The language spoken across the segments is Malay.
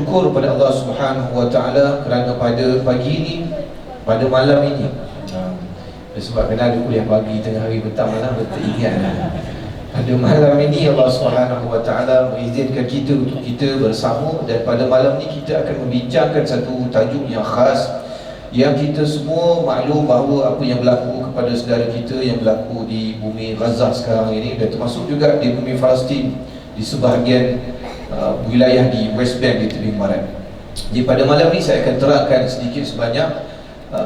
bersyukur kepada Allah Subhanahu Wa Taala kerana pada pagi ini, pada malam ini, sebab kena ada kuliah pagi, tengah hari, petang, malam, teringat pada malam ini Allah Subhanahu Wa Taala mengizinkan kita untuk kita bersama, dan pada malam ini kita akan membincangkan satu tajuk yang khas yang kita semua maklum bahawa apa yang berlaku kepada saudara kita yang berlaku di bumi Gaza sekarang ini, dan termasuk juga di bumi Palestin, di sebahagian wilayah di West Bank, di tepi barat. Jadi pada malam ini saya akan terangkan sedikit sebanyak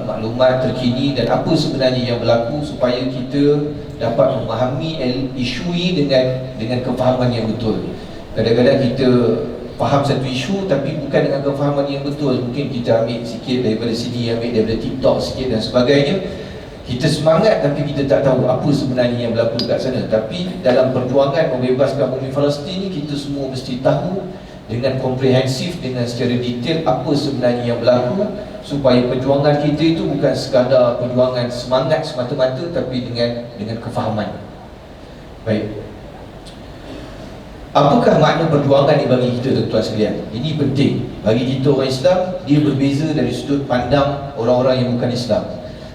maklumat terkini dan apa sebenarnya yang berlaku supaya kita dapat memahami isu ini dengan kefahaman yang betul. Kadang-kadang kita faham satu isu tapi bukan dengan kefahaman yang betul. Mungkin kita ambil sikit daripada sini, ambil daripada TikTok sikit dan sebagainya. Kita semangat tapi kita tak tahu apa sebenarnya yang berlaku dekat sana. Tapi dalam perjuangan membebaskan bumi Palestin ni, kita semua mesti tahu dengan komprehensif, dengan secara detail apa sebenarnya yang berlaku, supaya perjuangan kita itu bukan sekadar perjuangan semangat semata-mata, tapi dengan kefahaman. Baik. Apakah makna perjuangan ni bagi kita, tuan-tuan sekalian? Ini penting. Bagi kita orang Islam, dia berbeza dari sudut pandang orang-orang yang bukan Islam.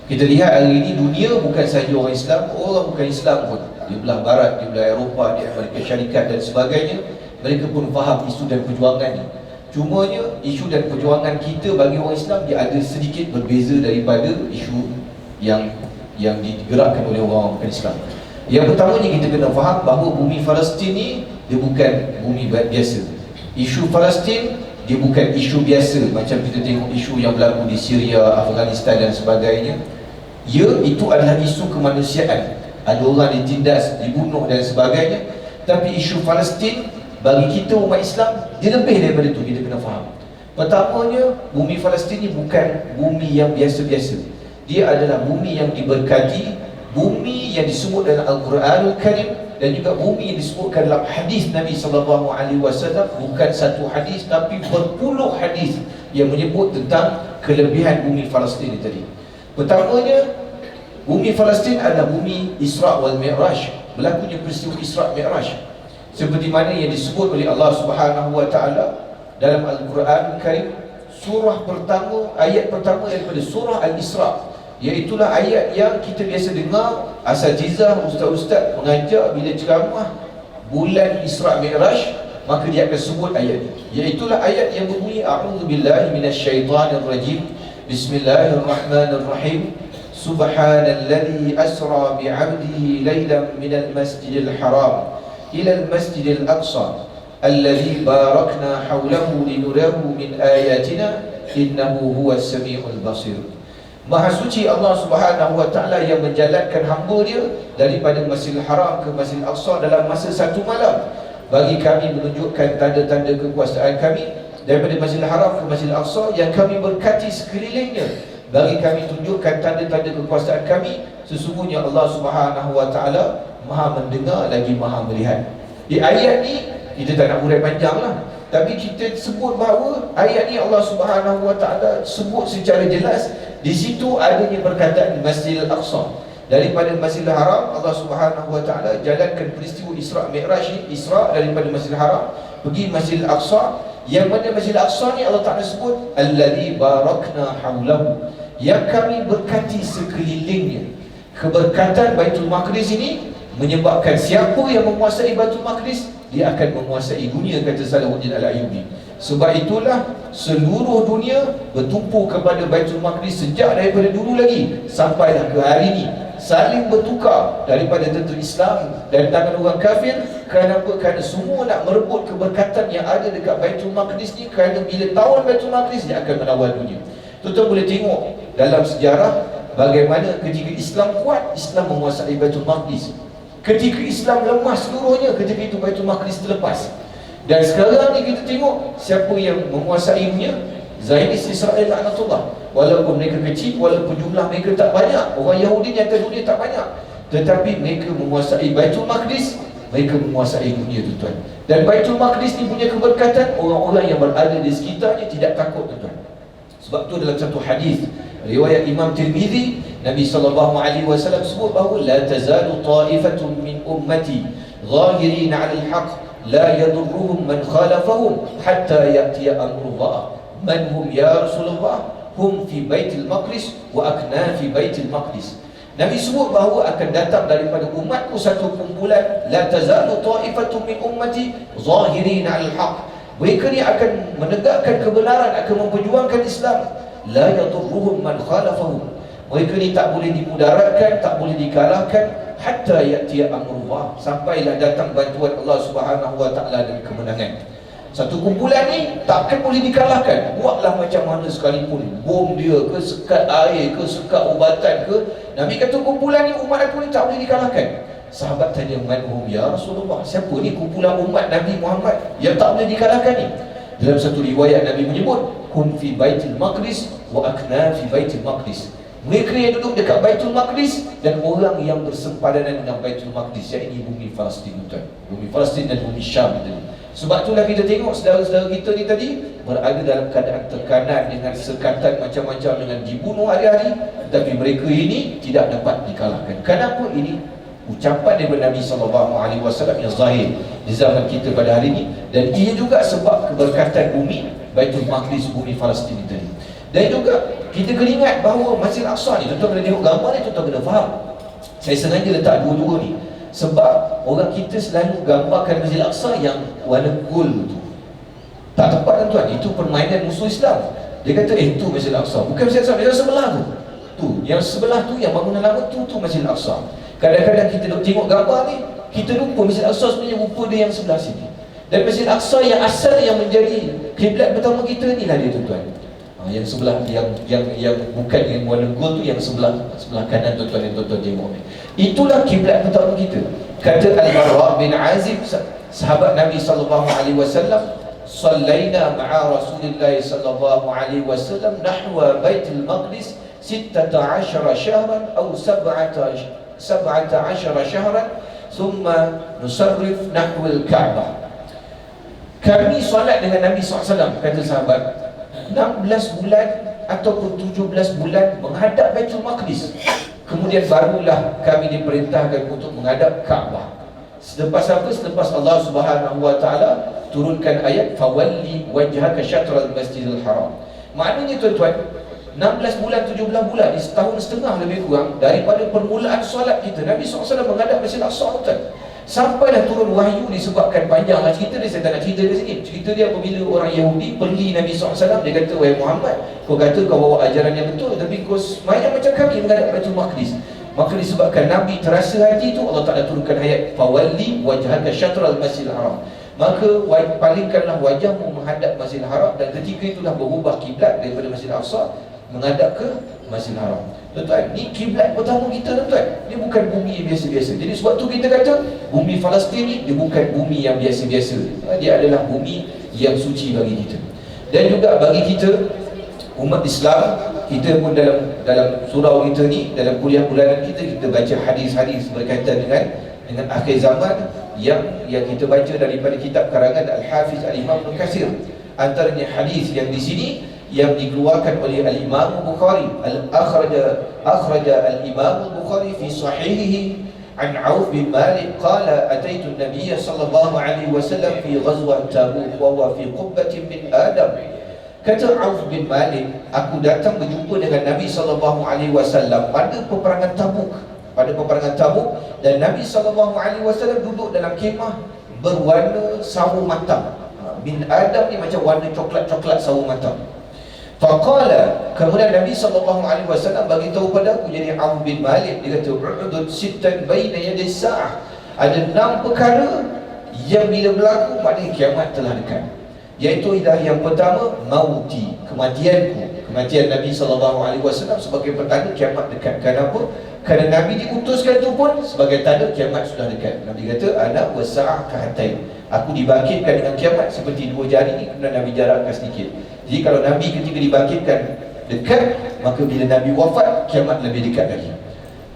Kita lihat hari ini dunia bukan sahaja orang Islam, orang bukan Islam pun, di belah barat, di belah Eropah, di Amerika Syarikat dan sebagainya, mereka pun faham isu dan perjuangan ni. Cumanya isu dan perjuangan kita bagi orang Islam dia ada sedikit berbeza daripada isu yang digerakkan oleh orang bukan Islam. Yang pertamanya kita kena faham bahawa bumi Palestin ni dia bukan bumi biasa. Isu Palestin dia bukan isu biasa macam kita tengok isu yang berlaku di Syria, Afghanistan dan sebagainya. Itu adalah isu kemanusiaan. Ada orang ditindas, dibunuh dan sebagainya. Tapi isu Palestin bagi kita umat Islam dia lebih daripada itu, kita kena faham. Pertamanya, bumi Palestin ni bukan bumi yang biasa-biasa. Dia adalah bumi yang diberkati, bumi yang disebut dalam Al-Quranul Karim, dan juga bumi yang disebutkan dalam hadis Nabi SAW. Bukan satu hadis tapi berpuluh hadis yang menyebut tentang kelebihan bumi Palestin ini tadi. Pertamanya, bumi Palestin adalah bumi Isra' wal Mi'raj, berlakunya peristiwa Isra' Mi'raj, seperti mana yang disebut oleh Allah Subhanahu Wa Taala dalam Al-Quranul Karim. Surah pertama, ayat pertama daripada surah Al-Isra', iaitulah ayat yang kita biasa dengar asatizah, ustaz-ustaz mengajar bila ceramah bulan Isra' Mi'raj, maka dia akan sebut ayat ini. Iaitulah ayat yang berbunyi a'udzubillahi minasyaitanirrajim, bismillahirrahmanirrahim, subhanalladzi asra bi'abdihi laylan minal masjidil haram ilal masjidil aqsa alladzi barakna hawlahu linurahu min ayatina innahu huwas samiul basir. Maha suci Allah Subhanahu Wa Taala yang menjalankan hamba dia daripada Masjidil Haram ke Masjidil Aqsa dalam masa satu malam, bagi kami menunjukkan tanda-tanda kekuasaan kami daripada Masjidil Haram ke Masjidil Aqsa yang kami berkati sekelilingnya, bagi kami tunjukkan tanda-tanda kekuasaan kami. Sesungguhnya Allah Subhanahu Wa Taala Maha mendengar lagi Maha melihat. Di ayat ni kita tak nak urai panjang lah, tapi kita sebut bahawa ayat ni Allah Subhanahu Wa Taala sebut secara jelas. Di situ adanya perkataan Masjidil Aqsa. Daripada Masjidil Haram, Allah Subhanahu Wa Taala jalankan peristiwa Isra' Mi'raj, Isra' daripada Masjidil Haram pergi Masjidil Aqsa, yang mana Masjidil Aqsa ni Allah Taala sebut alladzi barakna haulahu, yang kami berkati sekelilingnya. Keberkatan Baitul Maqdis ini menyebabkan siapa yang menguasai Baitul Maqdis, dia akan menguasai dunia, kata Salahuddin Al-Ayyubi. Sebab itulah seluruh dunia bertumpu kepada Baitul Maqdis sejak daripada dulu lagi sampailah ke hari ini, saling bertukar daripada tentera Islam dan tangan orang kafir. Kerana apa? Kerana semua nak merebut keberkatan yang ada dekat Baitul Maqdis ni, kerana bila tawan Baitul Maqdis dia akan menawar dunia. Tuan-tuan boleh tengok dalam sejarah bagaimana ketika Islam kuat, Islam menguasai Baitul Maqdis. Ketika Islam lemah seluruhnya, ketika itu Baitul Maqdis terlepas. Dan sekarang ni kita tengok siapa yang menguasai dunia? Zionis Israel laknatullah. Walaupun mereka kecil, walaupun jumlah mereka tak banyak, orang Yahudi di atas dunia tak banyak, tetapi mereka menguasai Baitul Maqdis, mereka menguasai dunia, tuan-tuan. Dan Baitul Maqdis ni punya keberkatan, orang-orang yang berada di sekitarnya tidak takut, tuan-tuan. Sebab tu dalam satu hadis riwayat Imam Tirmizi, Nabi SAW sebut bahawa la tazalu ta'ifatun min ummati zahirin 'ala al-haq la yadurruhum man khalafahum hatta ya'tiya amrullah. Man hum ya Rasulullah? Hum fi Baitul Maqdis wa akna fi Baitul Maqdis. Nabi sebut bahawa akan datang daripada umatku satu kumpulan, la tazalu ta'ifatun min ummati zahirin 'alal haq. Mereka ni akan menegakkan kebenaran, akan memperjuangkan Islam. La yadurruhum man khalafahum. Mereka ni tak boleh dimudaratkan, tak boleh dikalahkan hatta ya'tiya amrullah, sampailah datang bantuan Allah Subhanahu wa taala dan kemenangan. Satu kumpulan ni takkan boleh dikalahkan, buatlah macam mana sekalipun, bom dia ke, sekat air ke, sekat ubatan ke. Nabi kata kumpulan ni, umat aku ni tak boleh dikalahkan. Sahabat tanya, manhum ya Rasulullah? Siapa ni kumpulan umat Nabi Muhammad yang tak boleh dikalahkan ni? Dalam satu riwayat Nabi menyebut, hum fi Baitul Maqdis wa akna fi Baitul Maqdis. Mereka yang duduk dekat Baitul Maqdis dan orang yang bersempadanan dengan Baitul Maqdis, iaitu bumi Palestin, bumi Palestin dan bumi Syam tadi. Sebab itulah kita tengok saudara-saudara kita ni tadi berada dalam keadaan tekanan dengan sekatan macam-macam, dengan dibunuh hari-hari, tetapi mereka ini tidak dapat dikalahkan. Kenapa? Ini ucapan daripada Nabi SAW yang zahir di zaman kita pada hari ini, dan ia juga sebab keberkatan bumi Baitul Maqdis, bumi Palestin tadi. Dan juga kita kena ingat bahawa Masjid Al-Aqsa ni, tuan-tuan kena tengok gambar ni, tuan-tuan kena faham. Saya sengaja letak dua-dua ni sebab orang kita selalu gambarkan Masjid Al-Aqsa yang warna gold tu. Tak tepat tuan-tuan, itu permainan musuh Islam. Dia kata, itu Masjid Al-Aqsa. Bukan Masjid Al-Aqsa, yang sebelah tu. Yang sebelah tu, yang bangunan lama tu Masjid Al-Aqsa. Kadang-kadang kita tengok gambar ni, kita lupa Masjid Al-Aqsa sebenarnya rupa dia yang sebelah sini. Dan Masjid Al-Aqsa yang asal yang menjadi kiblat pertama kita ni lah dia tuan-tuan. Yang sebelah, yang bukan yang warna gold tu, yang sebelah kanan tuan-tuan yang tuan-tuan tengok ni. Itulah kiblat pertama kita. Kata Al-Bara bin Azib, sahabat Nabi SAW, sallaina ma'a Rasulullah SAW nahwa Baitul Maqdis 16 syahran atau 17 syahran thumma nusarrif nahwa Al-Ka'bah. Kami solat dengan Nabi SAW, kata sahabat, 16 bulan ataupun 17 bulan menghadap Baitul Maqdis. Kemudian barulah kami diperintahkan untuk menghadap Kaabah. Selepas apa? Selepas Allah Subhanahu wa taala turunkan ayat fawalli wajhaka syatral masjidil haram. Maknanya tuan-tuan, 16 bulan 17 bulan ni, setahun setengah lebih kurang daripada permulaan solat kita, Nabi SAW menghadap Masjid Al-Aqsa. Sampailah turun wahyu, disebabkan panjanglah cerita dia, saya tak nak cerita di sini. Cerita dia apabila orang Yahudi pergi Nabi SAW, dia kata, wahai Muhammad, kau kata kau bawa ajaran yang betul, tapi kau semayang macam kami menghadap Baitul Maqdis. Maka disebabkan Nabi terasa hati itu, Allah Ta'ala turunkan ayat fawalli wajhaka syatral masjidil haram. Maka palingkanlah wajahmu menghadap Masjidil Haram, dan ketika itulah berubah kiblat daripada Masjid Al-Aqsa menghadap ke Masjidil Haram. Tuan-tuan, ni kiblat pertama kita tuan-tuan. Dia bukan bumi yang biasa-biasa. Jadi sebab tu kita kata bumi Palestin ni, dia bukan bumi yang biasa-biasa. Dia adalah bumi yang suci bagi kita. Dan juga bagi kita umat Islam, kita pun dalam surau kita ni, dalam kuliah bulanan kita baca hadis-hadis berkaitan dengan akhir zaman yang kita baca daripada kitab karangan Al-Hafiz Al-Imam Ibn Katsir. Antaranya hadis yang di sini yang dikeluarkan oleh Al-Imam Bukhari, akhraja Al-Imam Bukhari fi sahihihi an Auf bin Malik qala ataitu an-nabiy sallallahu alaihi wasallam fi ghazwat Tabuk wa huwa fi qubbatin min Adam. Kata Auf bin Malik, aku datang berjumpa dengan Nabi sallallahu alaihi wasallam pada peperangan Tabuk, dan Nabi sallallahu alaihi wasallam duduk dalam kemah berwarna sawo matang. Bin Adam ni macam warna coklat-coklat sawo matang. Faqala, kemudian Nabi SAW bagi tahu pada aku, jadi Auf bin Malik, dia kata udud sittan baina yaday sa'ah, ada 6 perkara yang bila berlaku maknanya kiamat telah dekat. Iaitu yang pertama, mauti, kematian Nabi SAW sebagai petanda kiamat dekat. Kenapa? Kerana Nabi diutuskan itu pun sebagai tanda kiamat sudah dekat. Nabi kata ana wasa'ah kahatain, aku dibangkitkan dengan kiamat seperti 2 jari ni, kemudian Nabi jarakkan sedikit. Jadi kalau Nabi ketika dibangkitkan dekat, maka bila Nabi wafat, kiamat lebih dekat lagi.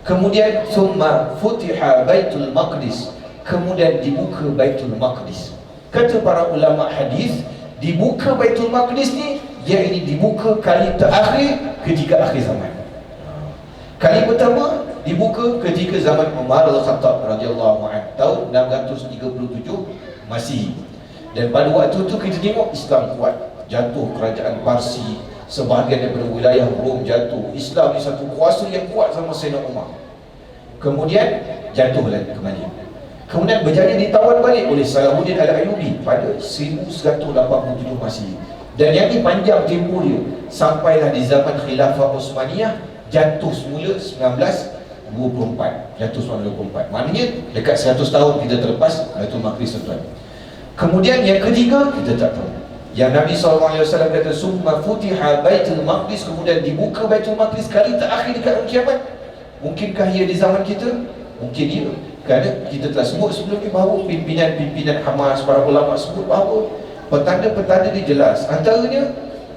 Kemudian summa futiha Baitul Maqdis, kemudian dibuka Baitul Maqdis. Kata para ulama hadis, dibuka Baitul Maqdis ni, iaitu dibuka kali terakhir ketika akhir zaman. Kali pertama dibuka ketika zaman Umar Al-Khattab radhiyallahu anhu tahun 637 Masihi. Dan pada waktu itu kita tengok Islam kuat, jatuh kerajaan Parsi, sebahagian daripada wilayah Rom jatuh. Islam ni satu kuasa yang kuat sama Sayyidina Umar. Kemudian jatuh lagi kembali. Kemudian berjaya ditawan balik oleh Salahuddin Al-Ayyubi pada 1187 Masihi. Dan yang ini panjang tempoh dia, sampailah di zaman Khilafah Osmaniyah, jatuh semula 1924. Jatuh 1924. Maknanya dekat 100 tahun kita terlepas Baitul Maqdis tuan. Kemudian yang ketiga kita tak tahu. Yang Nabi SAW kata summa futiha Baitul Maqdis, kemudian dibuka Baitul Maqdis kali terakhir dekat hari kiamat. Mungkinkah ia di zaman kita? Mungkin ia. Kerana kita telah sebut sebelum ni bahawa pimpinan Hamas, para ulama sebut bahawa petanda-petanda dia jelas. Antaranya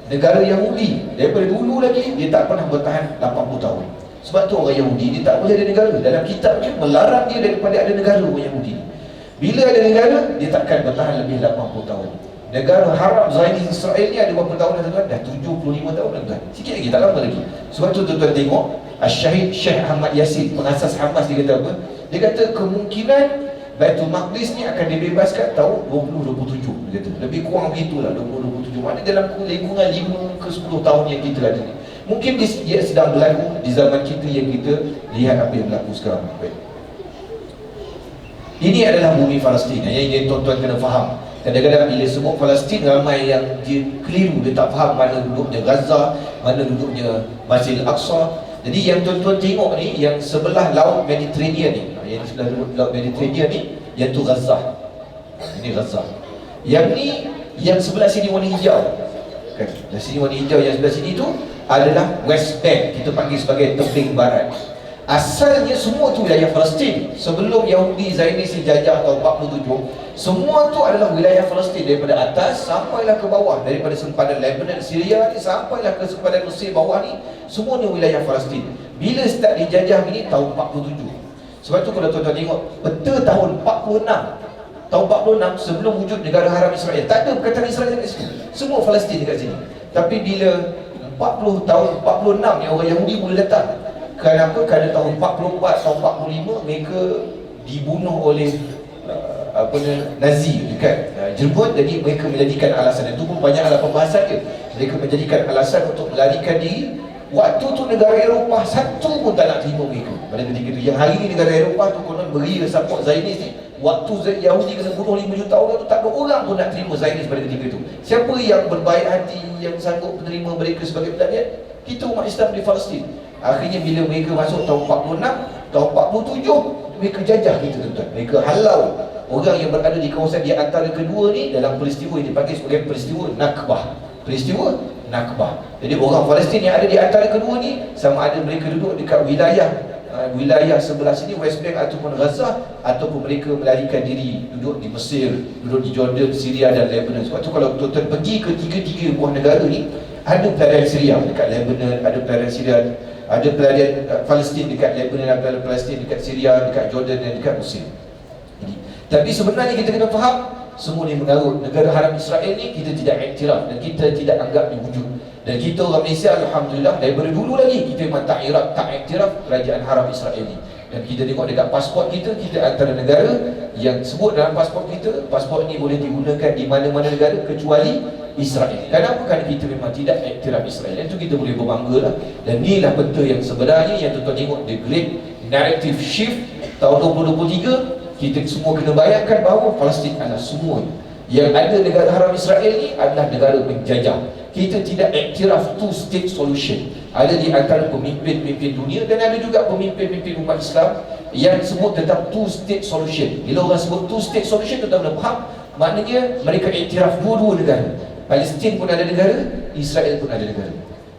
negara Yahudi daripada dulu lagi dia tak pernah bertahan 80 tahun. Sebab tu orang Yahudi dia tak boleh ada negara. Dalam kitabnya melarang dia daripada ada negara orang Yahudi. Bila ada negara, dia takkan bertahan lebih 80 tahun. Negara haram Zionis Israel ni ada berapa tahun dah tuan? Dah 75 tahun dah tuan. Sikit lagi, tak lama lagi. Sebab tu tuan-tuan tengok Syahid Syekh Ahmad Yassin, pengasas Hamas, dia kata apa? Dia kata kemungkinan Baitul Maqdis ni akan dibebaskan tahun 2027. Dia kata lebih kurang begitulah, 2027. Maknanya dalam lingkungan 5 ke 10 tahun yang kita ada ni. Mungkin dia sedang berlaku di zaman kita yang kita lihat apa yang berlaku sekarang. Baik. Ini adalah bumi Palestin yang tuan-tuan kena faham. Kadang-kadang bila sebut Palestin, ramai yang dia keliru, dia tak faham mana duduknya Gaza, mana duduknya Masjid Al-Aqsa. Jadi yang tuan-tuan tengok ni, yang sebelah laut Mediterranean ni, yang sebelah laut Mediterranean ni, yang tu Gaza. Ini Gaza. Yang ni, yang sebelah sini warna hijau kan? Dari sini warna hijau, yang sebelah sini tu adalah West Bank, kita panggil sebagai tebing barat. Asalnya semua tu wilayah Palestin. Sebelum Yahudi Zionis jajah tahun 47, semua tu adalah wilayah Palestin. Daripada atas sampailah ke bawah, daripada sempadan Lebanon, Syria ni sampailah ke sempadan Mesir bawah ni, semua ni wilayah Palestin. Bila start dijajah ni tahun 47. Sebab tu kalau tuan-tuan tengok peta tahun 46, tahun 46 sebelum wujud negara haram Israel, tak ada perkataan Israel dekat situ. Semua Palestin dekat sini. Tapi bila 40 tahun 46 yang orang Yahudi boleh datang. Kenapa? Kerana tahun 44, tahun 45 mereka dibunuh oleh Nazi dekat Jerman. Jadi mereka menjadikan alasan, itu pun banyaklah pembahasan dia. Mereka menjadikan alasan untuk melarikan diri. Waktu tu negara Eropah satu pun tak nak terima mereka pada ketika itu. Yang hari ni negara Eropah tu konon beri support Zionis ni. Waktu Yahudi kena bunuh 5 juta orang tu, tak ada orang pun nak terima Zionis pada ketika itu. Siapa yang berbaik hati, yang sanggup menerima mereka sebagai pelarian? Kita umat Islam di Palestin. Akhirnya bila mereka masuk tahun 46, tahun 47 mereka jajah kita tuan-tuan. Mereka halau orang yang berada di kawasan di antara kedua ni dalam peristiwa yang dipanggil sebagai peristiwa Nakbah. Peristiwa Nakbah. Jadi orang Palestin yang ada di antara kedua ni, sama ada mereka duduk dekat wilayah sebelah sini West Bank ataupun Gaza, ataupun mereka melarikan diri duduk di Mesir, duduk di Jordan, Syria dan Lebanon. Sebab tu kalau tuan-tuan pergi ke tiga-tiga buah negara ni, ada pelarian Syria dekat Lebanon, ada pelarian Syria, ada pelarian Palestin dekat Lebanon, ada Palestin dekat Syria, dekat Jordan dan dekat Mesir. Jadi, tapi sebenarnya kita kena faham, semua ni mengarut negara haram Israel ni kita tidak iktiraf dan kita tidak anggap dia wujud. Dan kita orang Malaysia alhamdulillah daripada dulu lagi kita memang tak iktiraf kerajaan haram Israel ni. Dan kita tengok dekat pasport kita antara negara yang sebut dalam pasport kita, pasport ni boleh digunakan di mana-mana negara kecuali Israel. Kenapa? Kerana kita memang tidak iktiraf Israel. Itu kita boleh berbangga lah. Dan inilah peta yang sebenarnya yang tuan-tuan tengok, the great narrative shift tahun 2023. Kita semua kena bayangkan bahawa Palestin adalah semua yang ada negara haram Israel ni adalah negara penjajah. Kita tidak iktiraf two state solution. Ada di antara pemimpin-pemimpin dunia dan ada juga pemimpin-pemimpin umat Islam yang sebut tentang two state solution. Bila orang sebut two state solution, kita kena faham maknanya mereka iktiraf dua-dua negara. Palestin pun ada negara, Israel pun ada negara.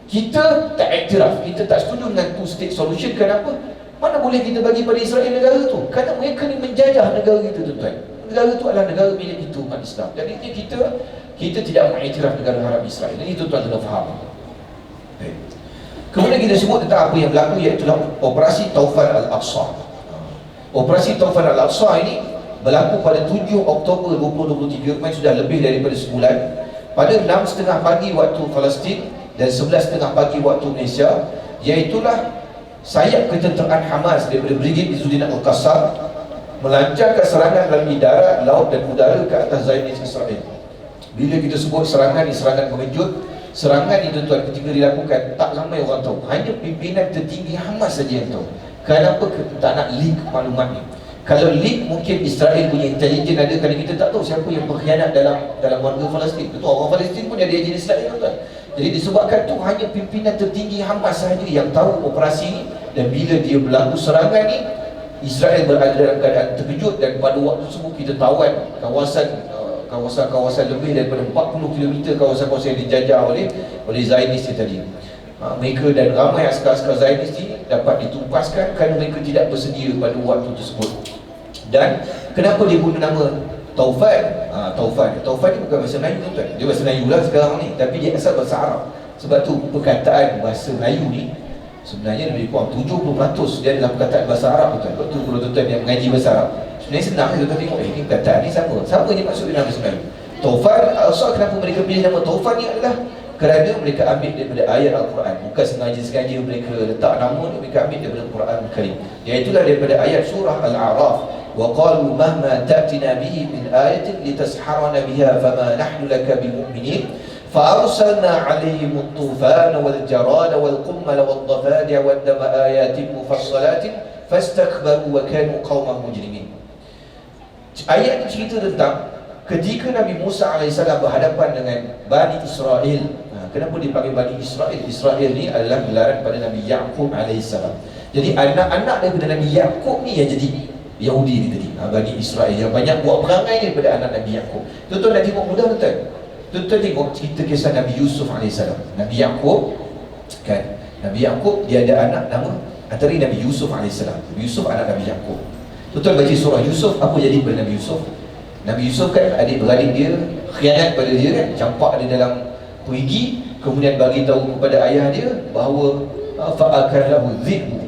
Kita tak iktiraf, kita tak setuju dengan two state solution. Kenapa? Mana boleh kita bagi pada Israel negara tu? Kerana mereka ni menjajah negara kita tuan-tuan. Negara tu adalah negara milik kita umat Islam. Jadi kita tidak mengiktiraf negara haram Israel. Ini tuan-tuan kena faham. Kemudian kita sebut tentang apa yang berlaku, iaitu Operasi Taufan Al-Aqsa. Operasi Taufan Al-Aqsa ini berlaku pada 7 Oktober 2023, sudah lebih daripada sebulan. Pada 6.30 pagi waktu Palestin dan 11.30 pagi waktu Malaysia, iaitulah sayap ketenteraan Hamas daripada Brigade Izzuddin Al-Qassam melancarkan serangan melalui darat, laut dan udara ke atas Zionis Israel. Bila kita sebut serangan ni serangan mengejut, serangan ni tuan-tuan ketika dilakukan tak ramai orang tahu, hanya pimpinan tertinggi Hamas saja yang tahu. Kenapa kita tak nak leak maklumat ni? Kalau leak mungkin Israel punya intelijen ada, kerana kita tak tahu siapa yang berkhianat dalam warga Palestin. Betul, orang Palestin pun ada agen Israel, tuan. Jadi disebabkan tu hanya pimpinan tertinggi Hamas sahaja yang tahu operasi ni, dan bila dia berlaku serangan ni, Israel berada dalam keadaan terkejut. Dan pada waktu tersebut kita tawan kawasan lebih daripada 40 km kawasan-kawasan yang dijajah oleh Zionis tadi. Mereka dan ramai askar-askar Zionis ni dapat ditumpaskan kerana mereka tidak bersedia pada waktu tersebut. Dan kenapa dia guna nama Taufan? Taufan ni bukan bahasa Melayu, tuan. Dia bahasa Melayu lah sekarang ni, tapi dia asal bahasa Arab. Sebab tu perkataan bahasa Melayu ni sebenarnya lebih kurang 70% dia adalah perkataan bahasa Arab, tuan. Sebab tu kalau tuan yang mengaji bahasa Arab, sebenarnya senang je tuan tengok, ini perkataan ni sama je maksud dia bahasa Melayu. Taufan, asal kenapa mereka pilih nama Taufan ni adalah kerana mereka ambil daripada ayat Al-Quran. Bukan sengaja mereka letak nama ni, mereka ambil daripada Al-Quran Karim. Iaitulah daripada ayat surah Al-A'raf. وَقَالُوا مَهْمَا تَأْتِنَا بِهِ مِنْ آيَةٍ لِتَسْحَرَنَا بِهَا فَمَا نَحْنُ لَكَ بِمُؤْمِنِينَ فَأَرْسَلْنَا عَلَيْهِمُ الطُّوفَانَ وَالْجَرَادَ وَالْقُمَّلَ وَالضَّفَادِعَ وَالدَّمَ آيَاتٍ مُفَصَّلَاتٍ فَاسْتَكْبَرُوا وَكَانُوا قَوْمًا مُجْرِمِينَ. Ayat ini cerita tentang ketika Nabi Musa AS berhadapan dengan Bani Israel. Kenapa dipanggil Bani Israel? Israel ni adalah gelaran pada Nabi Yaqub AS. Jadi anak-anak daripada Nabi Yaqub ni yang jadi Yahudi ni tadi, Bani Israel yang banyak buat perangai daripada anak Nabi Yaqub. Tuan-tuan nak tengok mudah, tuan. Tuan-tuan tengok cerita kisah Nabi Yusuf AS. Nabi Yaqub kan, Nabi Yaqub dia ada anak nama antara Nabi Yusuf AS. Nabi Yusuf anak Nabi Yaqub. Tuan-tuan baca surah Yusuf, apa jadi pada Nabi Yusuf? Nabi Yusuf kan adik-beradik dia khianat pada dia kan, campak dia dalam perigi, kemudian bagi tahu kepada ayah dia bahawa fa'akalahu dhibbu.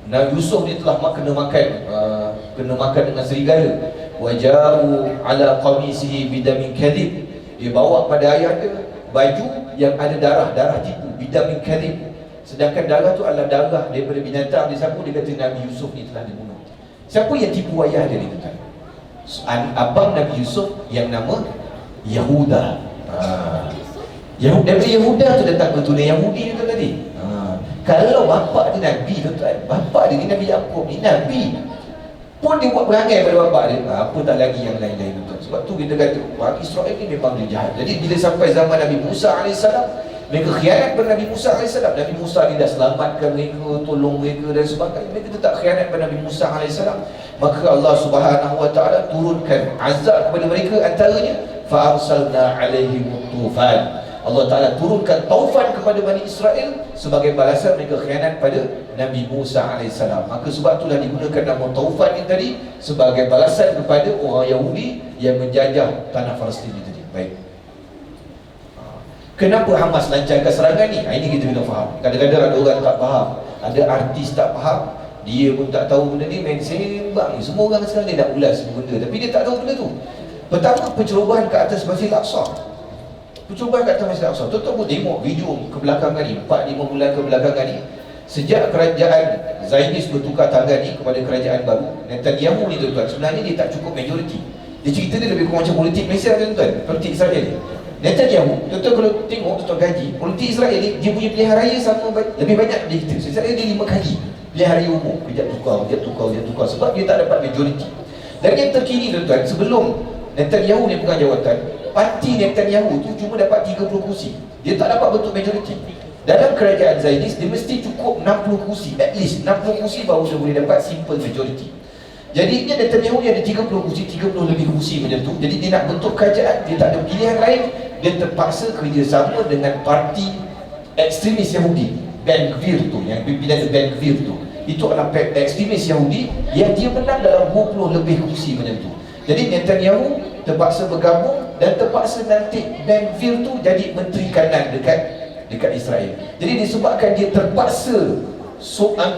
Nabi Yusuf ni telah kena makan dengan serigala. Waja'u ala qamisihi bidamin kadhib. Dia bawa pada ayah dia baju yang ada darah tipu, bidamin kadhib. Sedangkan darah tu adalah darah daripada binatang. Dia siapa? Dia kata Nabi Yusuf ni telah dibunuh. Siapa yang tipu ayah dia ni, tuan? Abang Nabi Yusuf yang nama Yahuda. Daripada Yahuda tu datang keturunan Yahudi tu tadi. Kalau bapa dia Nabi, tuan, bapa dia ni Nabi Yaqub ni Nabi pun dia buat perangai pada bapa dia, apa tak lagi yang lain-lain, tuan. Sebab tu kita kata orang Israel ni memang dia jahat. Jadi bila sampai zaman Nabi Musa AS, mereka khianat pada Nabi Musa AS. Nabi Musa ni dah selamatkan mereka, tolong mereka dan sebagainya. Mereka tetap khianat pada Nabi Musa AS. Maka Allah Subhanahu Wa Taala turunkan azab kepada mereka, antaranya fa arsalna alaihim tufan. Allah Ta'ala turunkan taufan kepada Bani Israel sebagai balasan mereka khianat pada Nabi Musa AS. Maka sebab itulah digunakan nama taufan ini tadi sebagai balasan kepada orang Yahudi yang menjajah tanah Palestin itu tadi. Baik. Kenapa Hamas lancarkan serangan ni? Ini kita kena faham. Kadang-kadang ada orang tak faham, ada artis tak faham, dia pun tak tahu benda ni, main sembang ni. Semua orang sekarang dia nak ulas benda, tapi dia tak tahu benda tu. Pertama, pencerobohan ke atas Masjid Al-Aqsa. Percubaan kat atas Masjid Al-Aqsa. Tuan-tuan pun tengok video kebelakangan ni, 4-5 bulan kebelakangan ni, sejak kerajaan Zionis bertukar tangan ni kepada kerajaan baru Netanyahu ni, tuan-tuan, sebenarnya dia tak cukup majoriti. Dia cerita dia lebih kurang macam politik Malaysia, tuan-tuan, politik Israel ni. Netanyahu, tuan-tuan kalau tengok, tuan-tuan kaji politik Israel ni, dia punya pilihan raya sama lebih banyak dari kita. Israel dia 5 kali pilihan raya umum, kejap tukar, sebab dia tak dapat majoriti. Dan yang terkini, tuan-tuan, sebelum Netanyahu ni pegang jawatan, parti Netanyahu tu cuma dapat 30 kursi. Dia tak dapat bentuk majoriti. Dalam kerajaan Zionis, dia mesti cukup 60 kursi, at least 60 kursi baru dia boleh dapat simple majority. Jadinya Netanyahu dia ada 30 kursi, 30 lebih kursi macam tu. Jadi dia nak bentuk kerajaan, dia tak ada pilihan lain. Dia terpaksa kerjasama dengan parti ekstremis Yahudi, Ben Gvir tu, yang pimpinan Ben Gvir tu. Itu adalah ekstremis Yahudi yang dia menang dalam 20 lebih kursi macam tu. Jadi Netanyahu terpaksa bergabung dan terpaksa nanti Ben Gvir tu jadi menteri kanan dekat Israel. Jadi disebabkan dia terpaksa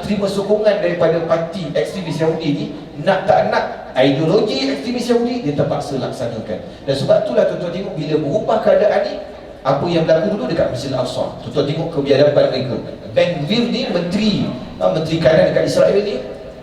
terima sokongan daripada parti ekstremis Yahudi ni, nak tak nak ideologi ekstremis Yahudi dia terpaksa laksanakan. Dan sebab itulah tuan-tuan tengok bila berubah keadaan ni, apa yang berlaku dulu dekat Masjid Al-Aqsa. Tuan-tuan tengok kebiadaban mereka. Ben Gvir ni menteri kanan dekat Israel ni,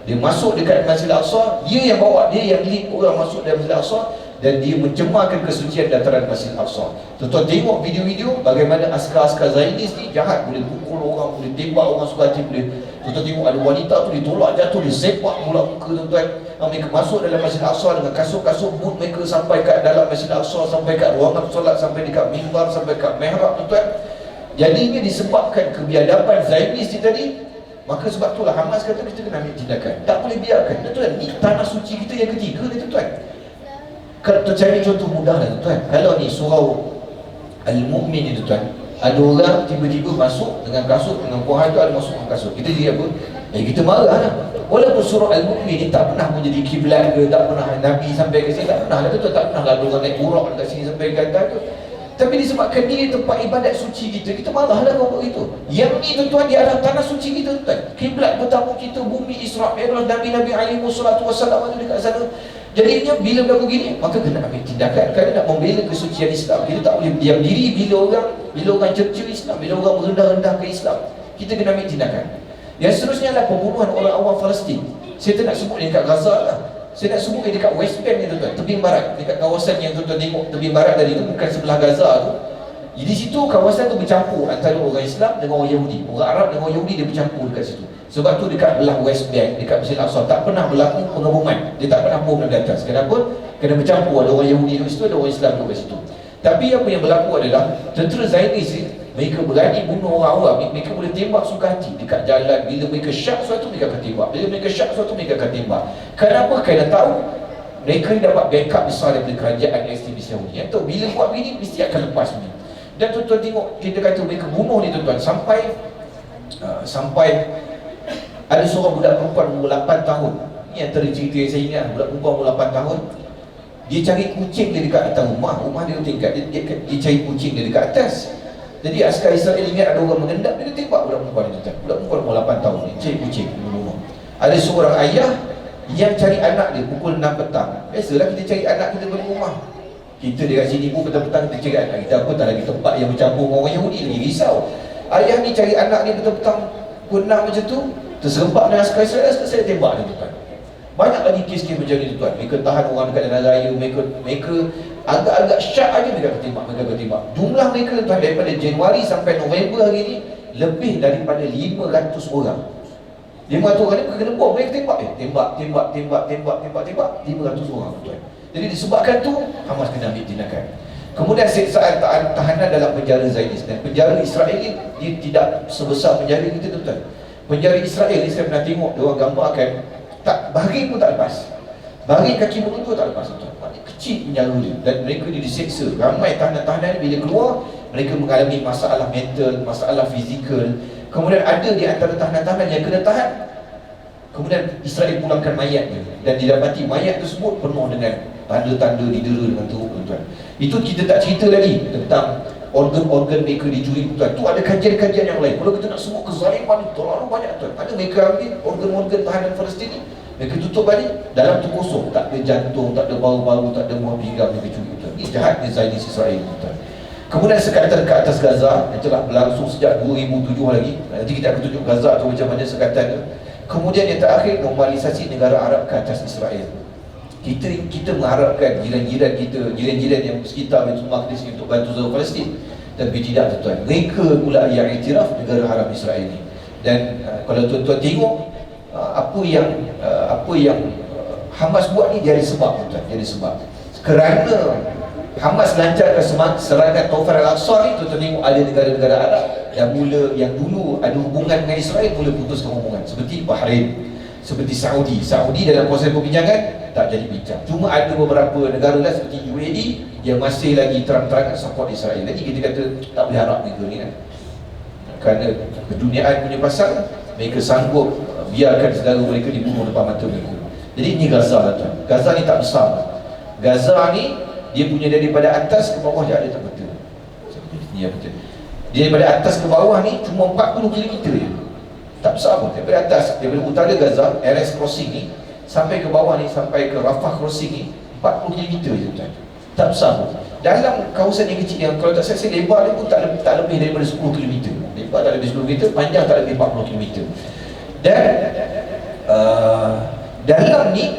Dia masuk dekat Masjidil Aqsa, dia yang bawa, dia yang lead orang masuk dalam Masjidil Aqsa, dan dia mencemarkan kesucian dataran Masjidil Aqsa. Tuan-tuan tengok video-video bagaimana askar-askar Zionis ni jahat, boleh pukul orang, boleh tembak orang suka hati, boleh. Tuan-tuan tengok ada wanita tu ditolak jatuh, dia sepak pula muka tuan-tuan. Mereka masuk dalam Masjidil Aqsa dengan kasut-kasut boot mereka sampai kat dalam Masjidil Aqsa, sampai kat ruangan solat, sampai dekat mimbar, sampai kat mihrab tuan-tuan. Jadinya disebabkan kebiadaban Zionis ni tadi. Maka sebab itulah Hamas kata kita kena ambil tindakan. Tak boleh biarkan. Tuan-tuan, ni tanah suci kita yang ketiga ni tuan-tuan. Kalau cari contoh mudah lah tuan-tuan. Kalau ni surau Al-Mu'min ni tuan-tuan, ada orang tiba-tiba masuk dengan kasut, dengan buah tu ada masuk dengan kasut. Kita jadi apa? Kita marah lah. Walaupun surau Al-Mu'min ni tak pernah menjadi kiblat ke, tak pernah Nabi sampai ke sini, tak pernah lah tuan-tuan. Tak pernah lah orang naik urak dekat sini sampai ke atas tu. Tapi disebabkan dia tempat ibadat suci kita marahlah kalau begitu. Yang ni tuan-tuan, dia adalah tanah suci kita tuan. Kiblat pertama kita, bumi Isra' Mi'raj, Nabi-Nabi alaihi wassalatu wassalam ada dekat sana. Jadinya bila dah begini, maka kena ambil tindakan. Kerana nak membela kesucian Islam, kita tak boleh diam diri bila orang cerca Islam, bila orang merendah-rendahkan Islam. Kita kena ambil tindakan. Yang seterusnya adalah pembunuhan orang awam Palestin. Saya tak nak sebut dekat Gaza lah. Saya nak sebut dekat West Bank ni tuan-tuan, tebing barat, dekat kawasan yang tuan-tuan tengok tebing barat tadi tu, bukan sebelah Gaza tu. Di situ kawasan tu bercampur antara orang Islam dengan orang Yahudi. Orang Arab dengan orang Yahudi dia bercampur dekat situ. Sebab tu dekat belah West Bank, dekat Masjid Al-Aqsa tak pernah berlaku pengeboman. Dia tak pernah bom dari atas. Kenapa? Kena bercampur, ada orang Yahudi di situ, ada orang Islam di situ. Tapi apa yang berlaku adalah tentera Zionis ni, mereka berani bunuh orang awam. Mereka boleh tembak suka hati dekat jalan. Bila mereka syak suatu, mereka akan tembak. Bila mereka syak suatu, mereka akan tembak. Kenapa? Kerana tahu mereka ni dapat backup besar daripada kerajaan ekstremis Yahudi. Yang tahu bila buat begini, mesti akan lepas ni. Dan tuan-tuan tengok, kita kata mereka bunuh ni tuan-tuan, sampai ada seorang budak perempuan umur 8 tahun. Ini antara cerita yang saya ingat. Budak perempuan umur 8 tahun, dia cari kucing dia dekat atas rumah dia tingkat, dia cari kucing dia dekat atas. Jadi askar Israel ingat ada orang mengendap, dia tembak budak perempuan ni tuan. Budak perempuan umur 8 tahun ni cari kucing di rumah. Ada seorang ayah yang cari anak dia pukul 6 petang. Biasalah kita cari anak kita balik rumah. Kita dekat sini pun petang-petang kita cari anak kita, apa tak lagi tempat yang bercampur dengan orang Yahudi, lagi risau. Ayah ni cari anak ni petang-petang pukul 6 macam tu, terserempak dengan askar Israel, saya tembak dia tuan. Banyak lagi kes-kes macam ni tuan. Mereka tahan orang dekat jalan raya, mereka agak-agak syak aja mereka akan tembak. Jumlah mereka tuan daripada Januari sampai November hari ni lebih daripada 500 orang. 500 orang ni kena bom, mereka tembak 500 orang tuan. Jadi disebabkan tu Hamas kena ambil tindakan. Kemudian siksaan tahanan dalam penjara Zionis, dan penjara Israel ni dia tidak sebesar penjara kita tuan. Penjara Israel ni saya pernah tengok dia orang gambarkan, tak baring pun tak lepas. Baring kaki menunjuk tak lepas tuan. Maknanya kecil penjara dia, dan mereka dia diseksa. Ramai tahanan-tahanan bila keluar, mereka mengalami masalah mental, masalah fizikal. Kemudian ada di antara tahanan-tahanan yang kena tahan, kemudian Israel pulangkan mayatnya, dan didapati mayat tersebut penuh dengan tanda-tanda didera dengan teruk tuan. Itu kita tak cerita lagi tentang organ-organ mereka dicuri tuan. Tu ada kajian-kajian yang lain. Kalau kita nak sebut kezaliman ni terlalu banyak tuan. Ada mereka ambil organ-organ tahanan Palestin ni, mereka tutup balik, dalam tu kosong, tak ada jantung, tak ada baru-baru, tak ada buah pinggang, mereka curi tuan. Ini jahatnya Zionis Israel tuan. Kemudian sekatan ke atas Gaza yang telah berlangsung sejak 2007 lagi. Nanti kita akan tunjuk Gaza tu macam mana sekatannya. Kemudian yang terakhir, normalisasi negara Arab ke atas Israel. Kita mengharapkan jiran-jiran kita, jiran-jiran yang sekitar Baitul Maqdis untuk bantu Zul Palestin. Tapi tidak tuan. Mereka pula yang iktiraf negara haram Israel ini. Dan kalau tuan-tuan tengok apa yang Hamas buat ni, dia ada sebab tuan, dia ada sebab. Kerana Hamas lancarkan serangan Taufan Al-Aqsa ni, tuan-tuan tengok ada negara-negara Arab yang dulu ada hubungan dengan Israel mula putuskan hubungan, seperti Bahrain, seperti Saudi dalam proses perbincangan tak jadi bincang. Cuma ada beberapa negara lah seperti UAE yang masih lagi terang-terangan support Israel. Jadi kita kata tak boleh harap mereka ni kan. Kerana keduniaan punya pasal, mereka sanggup biarkan saudara mereka dibunuh depan mata mereka. Jadi ini Gaza lah tuan. Gaza ni tak besar. Gaza ni dia punya daripada atas ke bawah je ada tak betul. Ni betul. Dia daripada atas ke bawah ni cuma 40 km je. Tak besar pun. Daripada atas, daripada utara Gaza, RS crossing ni sampai ke bawah ni, sampai ke Rafah crossing ni 40 km je tuan. Tak besar pun. Dalam kawasan yang kecil yang kalau tak salah lebar dia pun tak lebih daripada 10 km. Lebar tak lebih 10 km, panjang tak lebih 40 km. Dan Dalam ni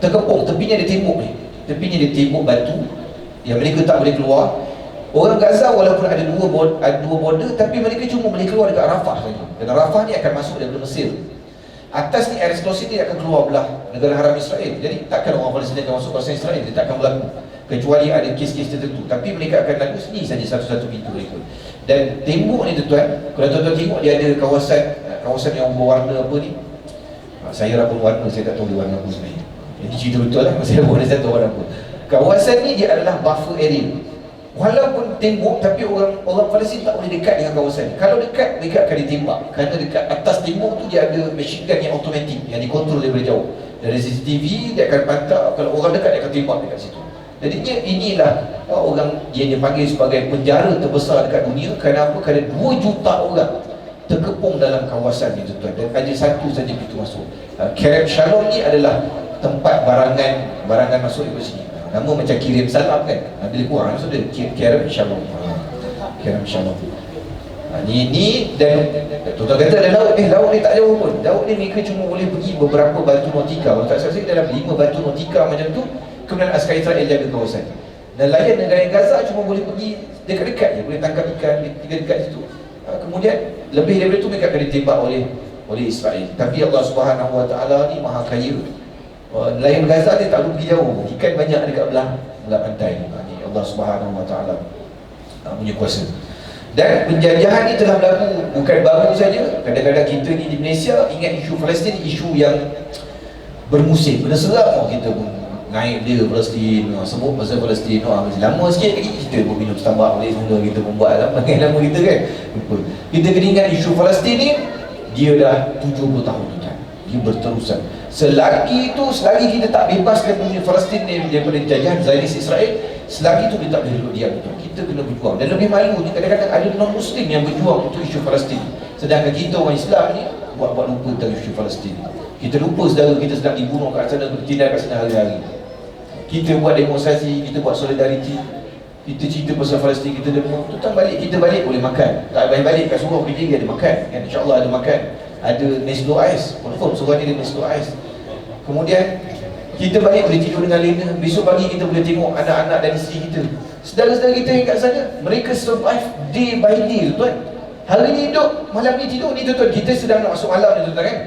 terkepung, tepinya ada tembok ni, tepinya ada tembok batu yang mereka tak boleh keluar. Orang Gaza walaupun ada dua border, tapi mereka cuma boleh keluar dekat Rafah saja. Dan Rafah ni akan masuk daripada Mesir. Atas ni air eksklusif ni akan keluar belah negara haram Israel. Jadi takkan orang Palestin akan masuk kawasan Israel, dia takkan berlaku kecuali ada kes-kes tertentu. Tapi mereka akan lalu sini saja satu-satu pintu mereka. Dan tembok ni tuan-tuan, kalau tuan-tuan tengok dia ada kawasan yang berwarna apa ni, saya pun warna, saya tak tahu dia warna apa sebenarnya. Jadi cerita betul lah, saya pun saya tahu warna apa. Kawasan ni dia adalah buffer area. Walaupun tembok, tapi orang Palestin tak boleh dekat dengan kawasan ni. Kalau dekat, mereka akan ditembak. Kerana dekat atas tembok tu dia ada machine gun yang automatik, yang dikontrol daripada jauh. Dari CCTV, dia akan pantau. Kalau orang dekat, dia akan tembak dekat situ. Jadinya inilah orang yang dipanggil sebagai penjara terbesar dekat dunia. Kerana apa? Kerana 2 juta orang terkepung dalam kawasan ni tuan-tuan. Dan hanya satu saja pintu masuk. Kerem Shalom ni adalah tempat barangan masuk di sini. Nama macam kirim salam kan, bila kurang maksud dia Kerem Shalom. Kerem Shalom. Ni dan tuan-tuan kata ada laut ni tak jauh pun. Laut ni mereka cuma boleh pergi beberapa batu nautika. Kalau tak salah dalam 5 batu nautika macam tu. Kemudian askar Israel jaga kawasan. Dan layan negara Gaza cuma boleh pergi dekat-dekat je, boleh tangkap ikan dekat situ. Kemudian lebih daripada itu mereka akan ditembak oleh Israel. Tapi Allah Subhanahu Wa Taala ni maha kaya. Nelayan Gaza dia tak perlu pergi jauh, ikan banyak dekat belah pantai ni. Allah Subhanahu Wa Taala punya kuasa. Dan penjajahan ni telah berlaku, bukan baru saja. Kadang-kadang kita ni di Malaysia ingat isu Palestin, isu yang bermusim, benda seram kita pun naik dia Palestin, sebut pasal Palestin. Lama sikit lagi kita pun minum Starbucks boleh semula, kita pun buat lah makin lama kita kan. Kita kena ingat isu Palestin ni dia dah 70 tahun dah, dia berterusan. Selagi kita tak bebaskan bumi Palestin daripada jajahan Zionis Israel, selagi itu dia tak boleh duduk diam. Kita kena berjuang. Dan lebih malu ni kadang-kadang ada non-Muslim yang berjuang untuk isu Palestin, sedangkan kita orang Islam ni buat lupa tentang isu Palestin. Kita lupa saudara kita sedang dibunuh kat sana, bertindak kat sana hari-hari. Kita buat demonstrasi, kita buat solidariti, kita cerita pasal Palestin, kita demo. Tuan balik, kita balik boleh makan. Tak balik kat surau PJ ada makan kan? InsyaAllah ada makan. Ada nesdo ais, confirm surau ni ada nesdo ais. Kemudian kita balik boleh tidur dengan lena. Besok pagi kita boleh tengok anak-anak dan isteri kita. Saudara-saudara kita yang kat sana, mereka survive day by day tuan. Hari ni hidup, malam ni tidur ni tuan. Kita sedang nak masuk malam ni tuan kan.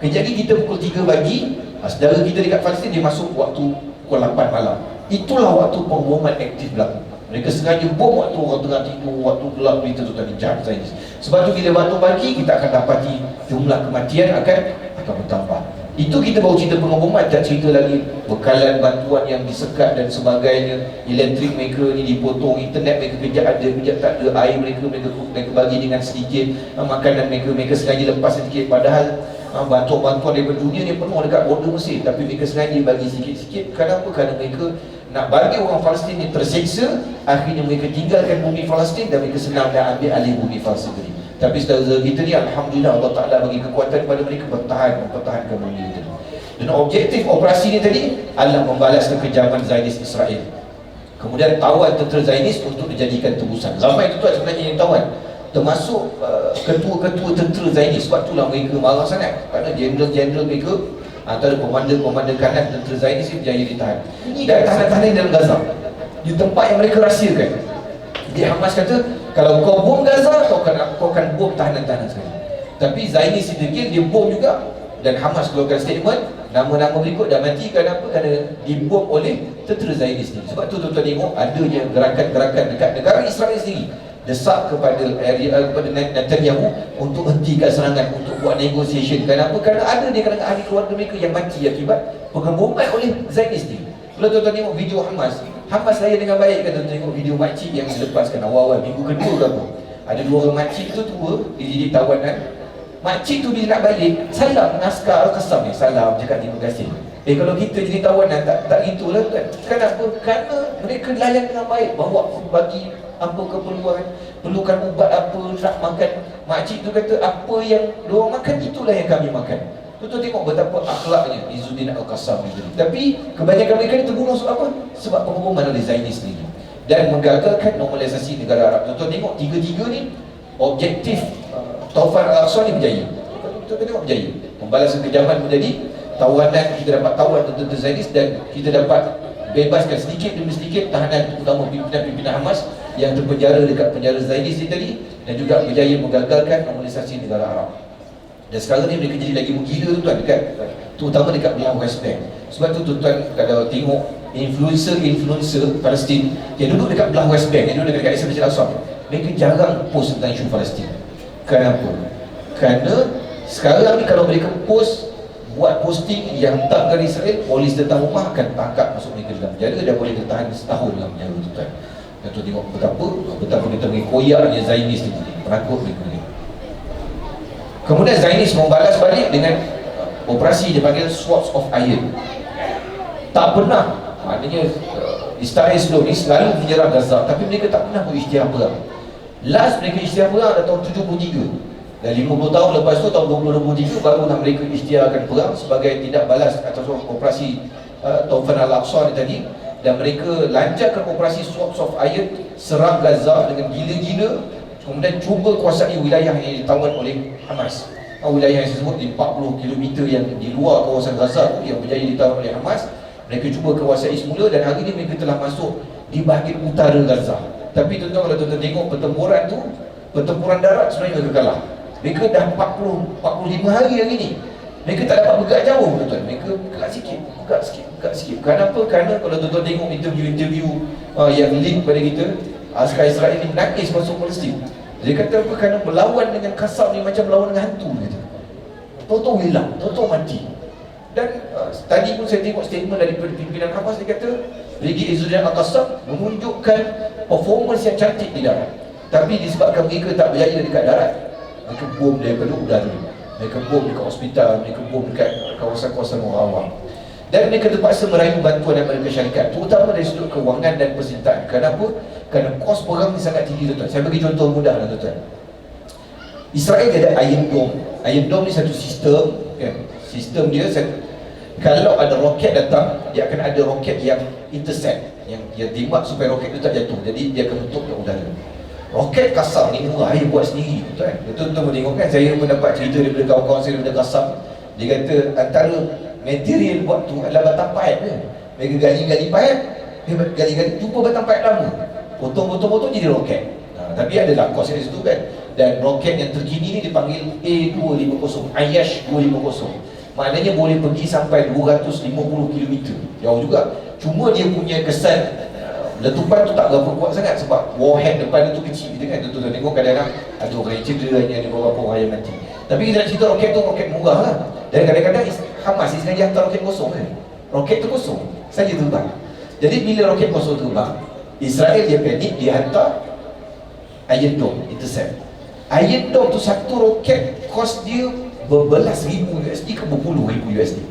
Kejap lagi kita pukul 3 pagi, saudara kita dekat Palestin dia masuk waktu pukul 8 malam. Itulah waktu pemboman aktif berlaku. Mereka sengaja bom waktu orang tengah tidur, waktu gelap. Berita tuan ni jahat Zionis. Sebab tu bila waktu pagi kita akan dapati jumlah kematian akan bertambah. Itu kita baru cerita pengeboman, tak cerita lagi bekalan bantuan yang disekat dan sebagainya. Elektrik mereka ni dipotong, internet mereka kejap ada, kejap tak ada, air mereka bagi dengan sedikit, makanan mereka sengaja lepas sedikit. Padahal bantuan-bantuan daripada dunia ni penuh dekat border Mesir, tapi mereka sengaja bagi sikit-sikit. Kenapa? Kerana mereka nak bagi orang Palestin ni terseksa. Akhirnya mereka tinggalkan bumi Palestin dan mereka senang nak ambil alih bumi Palestin tadi. Tapi saudara kita ni alhamdulillah Allah Ta'ala bagi kekuatan kepada mereka mempertahankan bumi kita. Dan objektif operasi ni tadi adalah membalaskan kejaman Zionis Israel. Kemudian tawan tentera Zionis untuk dijadikan tebusan. Ramai tu sebenarnya yang tawan, termasuk ketua-ketua tentera Zionis. Sebab itulah mereka marah sangat, kerana jeneral-jeneral mereka, antara komandan kanan tentera Zionis ni berjaya ditahan. Dan tahanan-tahanan dalam Gaza, di tempat yang mereka rahsiakan. Jadi Hamas kata, kalau kau bom Gaza, kau akan bom tahanan-tahanan sekali. Tapi Zionis dia bom juga. Dan Hamas keluarkan statement, nama-nama berikut dah mati. Kenapa? Kerana dibom oleh tentera Zionis ni. Sebab tu tuan-tuan tengok adanya gerakan-gerakan dekat negara Israel sendiri, desak kepada Netanyahu untuk hentikan serangan, untuk buat negotiation. Kenapa? Kerana ada di kalangan ahli keluarga mereka yang mati akibat pengeboman oleh Zionis ni. Kalau tuan-tuan tengok video Hamas layan dengan baik. Kan tuan-tuan tengok video makcik yang dilepaskan awal-awal minggu kedua ke apa, ada 2 orang makcik tu tua, dia jadi tawanan. Makcik tu bila nak balik, salam naskah Al-Qassam ni, salam, cakap terima kasih. Kalau kita jadi tawanan, tak gitulah kan. Kenapa? Kerana mereka layan dengan baik, bawa bagi apa keperluan, perlukan ubat apa, nak makan. Makcik tu kata, apa yang diorang makan, itulah yang kami makan. Tuan-tuan tengok betapa akhlaknya Izzuddin Al-Qassam itu. Tapi kebanyakan mereka ni terbunuh sebab apa? Sebab pengeboman oleh Zionis sendiri dan menggagalkan normalisasi negara Arab. Tuan-tuan tengok tiga-tiga ni objektif Taufan Al-Aqsa ni berjaya. Tuan-tuan tengok berjaya. Membalas kekejaman menjadi tawanan, kita dapat tawan tentara Zionis dan kita dapat bebaskan sedikit demi sedikit tahanan, terutama pimpinan-pimpinan Hamas yang terpenjara dekat penjara Zionis tadi, dan juga berjaya menggagalkan normalisasi negara Arab. Dan sekarang ni mereka jadi lagi menggila tuan dekat, terutama dekat belah West Bank. Sebab tu tuan kalau tengok influencer Palestin yang duduk dekat belah West Bank, yang duduk dekat Islam Masjid Al-Aqsa, mereka jarang post tentang isu Palestin. Kenapa? Kerana sekarang ni kalau mereka buat posting yang tak dari Israel, polis tentang rumah akan tangkap, masuk mereka dalam penjara dan boleh bertahan setahun dalam penjara tuan. Dan tu tengok betapa kita pergi koyaknya Zionis ni, penakut mereka ni. Kemudian Zionis membalas balik dengan operasi dia panggil Swords of Iron. Tak pernah, maknanya Israel sebelum ni selalu menyerang Gaza, tapi mereka tak pernah berisytiar perang. Last mereka isytiar perang pada tahun 73. Dan 50 tahun lepas tu, tahun 2023 barulah mereka isytiharkan perang sebagai tindak balas atas operasi Taufan Al-Aqsa ni tadi. Dan mereka lancarkan operasi Swords of Iron, serang Gaza dengan gila-gila, kemudian cuba kuasai wilayah yang ditawan oleh Hamas. Wilayah yang saya sebut di 40 km yang di luar kawasan Gaza tu, yang berjaya ditawan oleh Hamas, mereka cuba kuasai semula dan hari ini mereka telah masuk di bahagian utara Gaza. Tapi tuan-tuan, kalau tuan-tuan tengok pertempuran tu, pertempuran darat sebenarnya mereka kalah. Mereka dah 45 hari hari ni mereka tak dapat bergerak jauh tuan-tuan. Mereka bergerak sikit. Kenapa? Kerana kalau tuan-tuan tengok interview yang link pada kita, askar Israel ni menangis masuk Palestin. Dia kata apa? Kerana melawan dengan kasar ni macam melawan dengan hantu kata. Tahu-tahu hilang, tahu-tahu mati. Dan tadi pun saya tengok statement daripada pimpinan Hamas, dia kata Brigade Izzuddin Al-Qassam menunjukkan performance yang cantik di darat. Tapi disebabkan mereka tak berjaya dekat darat, mereka bom daripada udara, mereka bom dekat hospital, mereka bom dekat kawasan-kawasan orang awam. Dan mereka terpaksa meraih bantuan dari Amerika Syarikat, terutama dari sudut kewangan dan persenjataan. Kenapa? Kerana kos perang ni sangat tinggi tuan-tuan. Saya bagi contoh mudah lah tuan-tuan. Israel ada Iron Dome. Iron Dome ni satu sistem kan? Sistem dia, kalau ada roket datang, dia akan ada roket yang intercept, yang tembak supaya roket itu tak jatuh. Jadi dia akan tutup ke udara. Roket Qassam ni murah, dia buat sendiri tuan. Betul-betul tengok kan, saya mendapat cerita daripada kawan-kawan saya daripada Qassam. Dia kata antara material buat tu adalah batang paip je. Mereka gali-gali paip, gali-gali jumpa batang paip lama, potong-potong jadi roket. Tapi adalah kos dari situ kan. Dan roket yang terkini ni dipanggil A250, Ayash 250. Maknanya boleh pergi sampai 250 km. Jauh juga. Cuma dia punya kesan letupan tu tak berapa kuat sangat sebab warhead depan tu kecil gitu kan. Tuan-tuan tengok kadang-kadang ada orang yang cedera, ada beberapa orang yang mati. Tapi kita nak cerita roket tu roket murah lah. Dan kadang-kadang Hamas sengaja hantar roket kosong kan. Roket tu kosong saja terbang. Jadi bila roket kosong terbang, Israel dia panik, dia hantar Iron Dome intercept. Iron Dome tu satu roket kos dia berbelas ribu USD ke berpuluh ribu USD.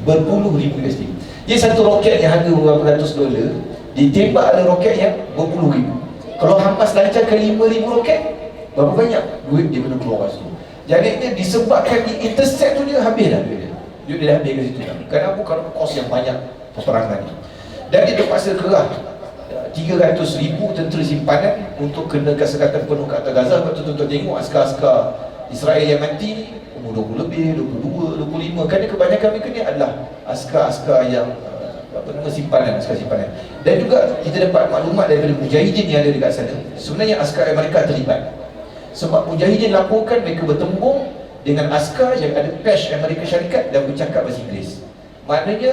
Berpuluh ribu USD. Dia satu roket yang harga berapa ratus dolar, ditembak ada roket yang berpuluh ribu. Kalau Hamas lancarkan 5,000 roket, berapa banyak duit dia kena keluar kat situ. Jadi dia disebabkan di intercept tu dia habis dah duit dia. Duit dia dah habis kat situ. Kenapa? Kerana kos yang banyak peperangan ni. Dan dia terpaksa kerah 300,000 tentera simpanan untuk kenakan sekatan penuh ke atas Gaza. Sebab tu tuan-tuan tengok askar-askar Israel yang mati ni umur 20 lebih, 22, 25. Kerana kebanyakan mereka ni adalah askar-askar yang simpanan, askar simpanan. Dan juga kita dapat maklumat daripada mujahidin yang ada dekat sana. Sebenarnya askar Amerika terlibat. Sebab mujahidin laporkan mereka bertembung dengan askar yang ada patch Amerika Syarikat dan bercakap bahasa Inggeris. Maknanya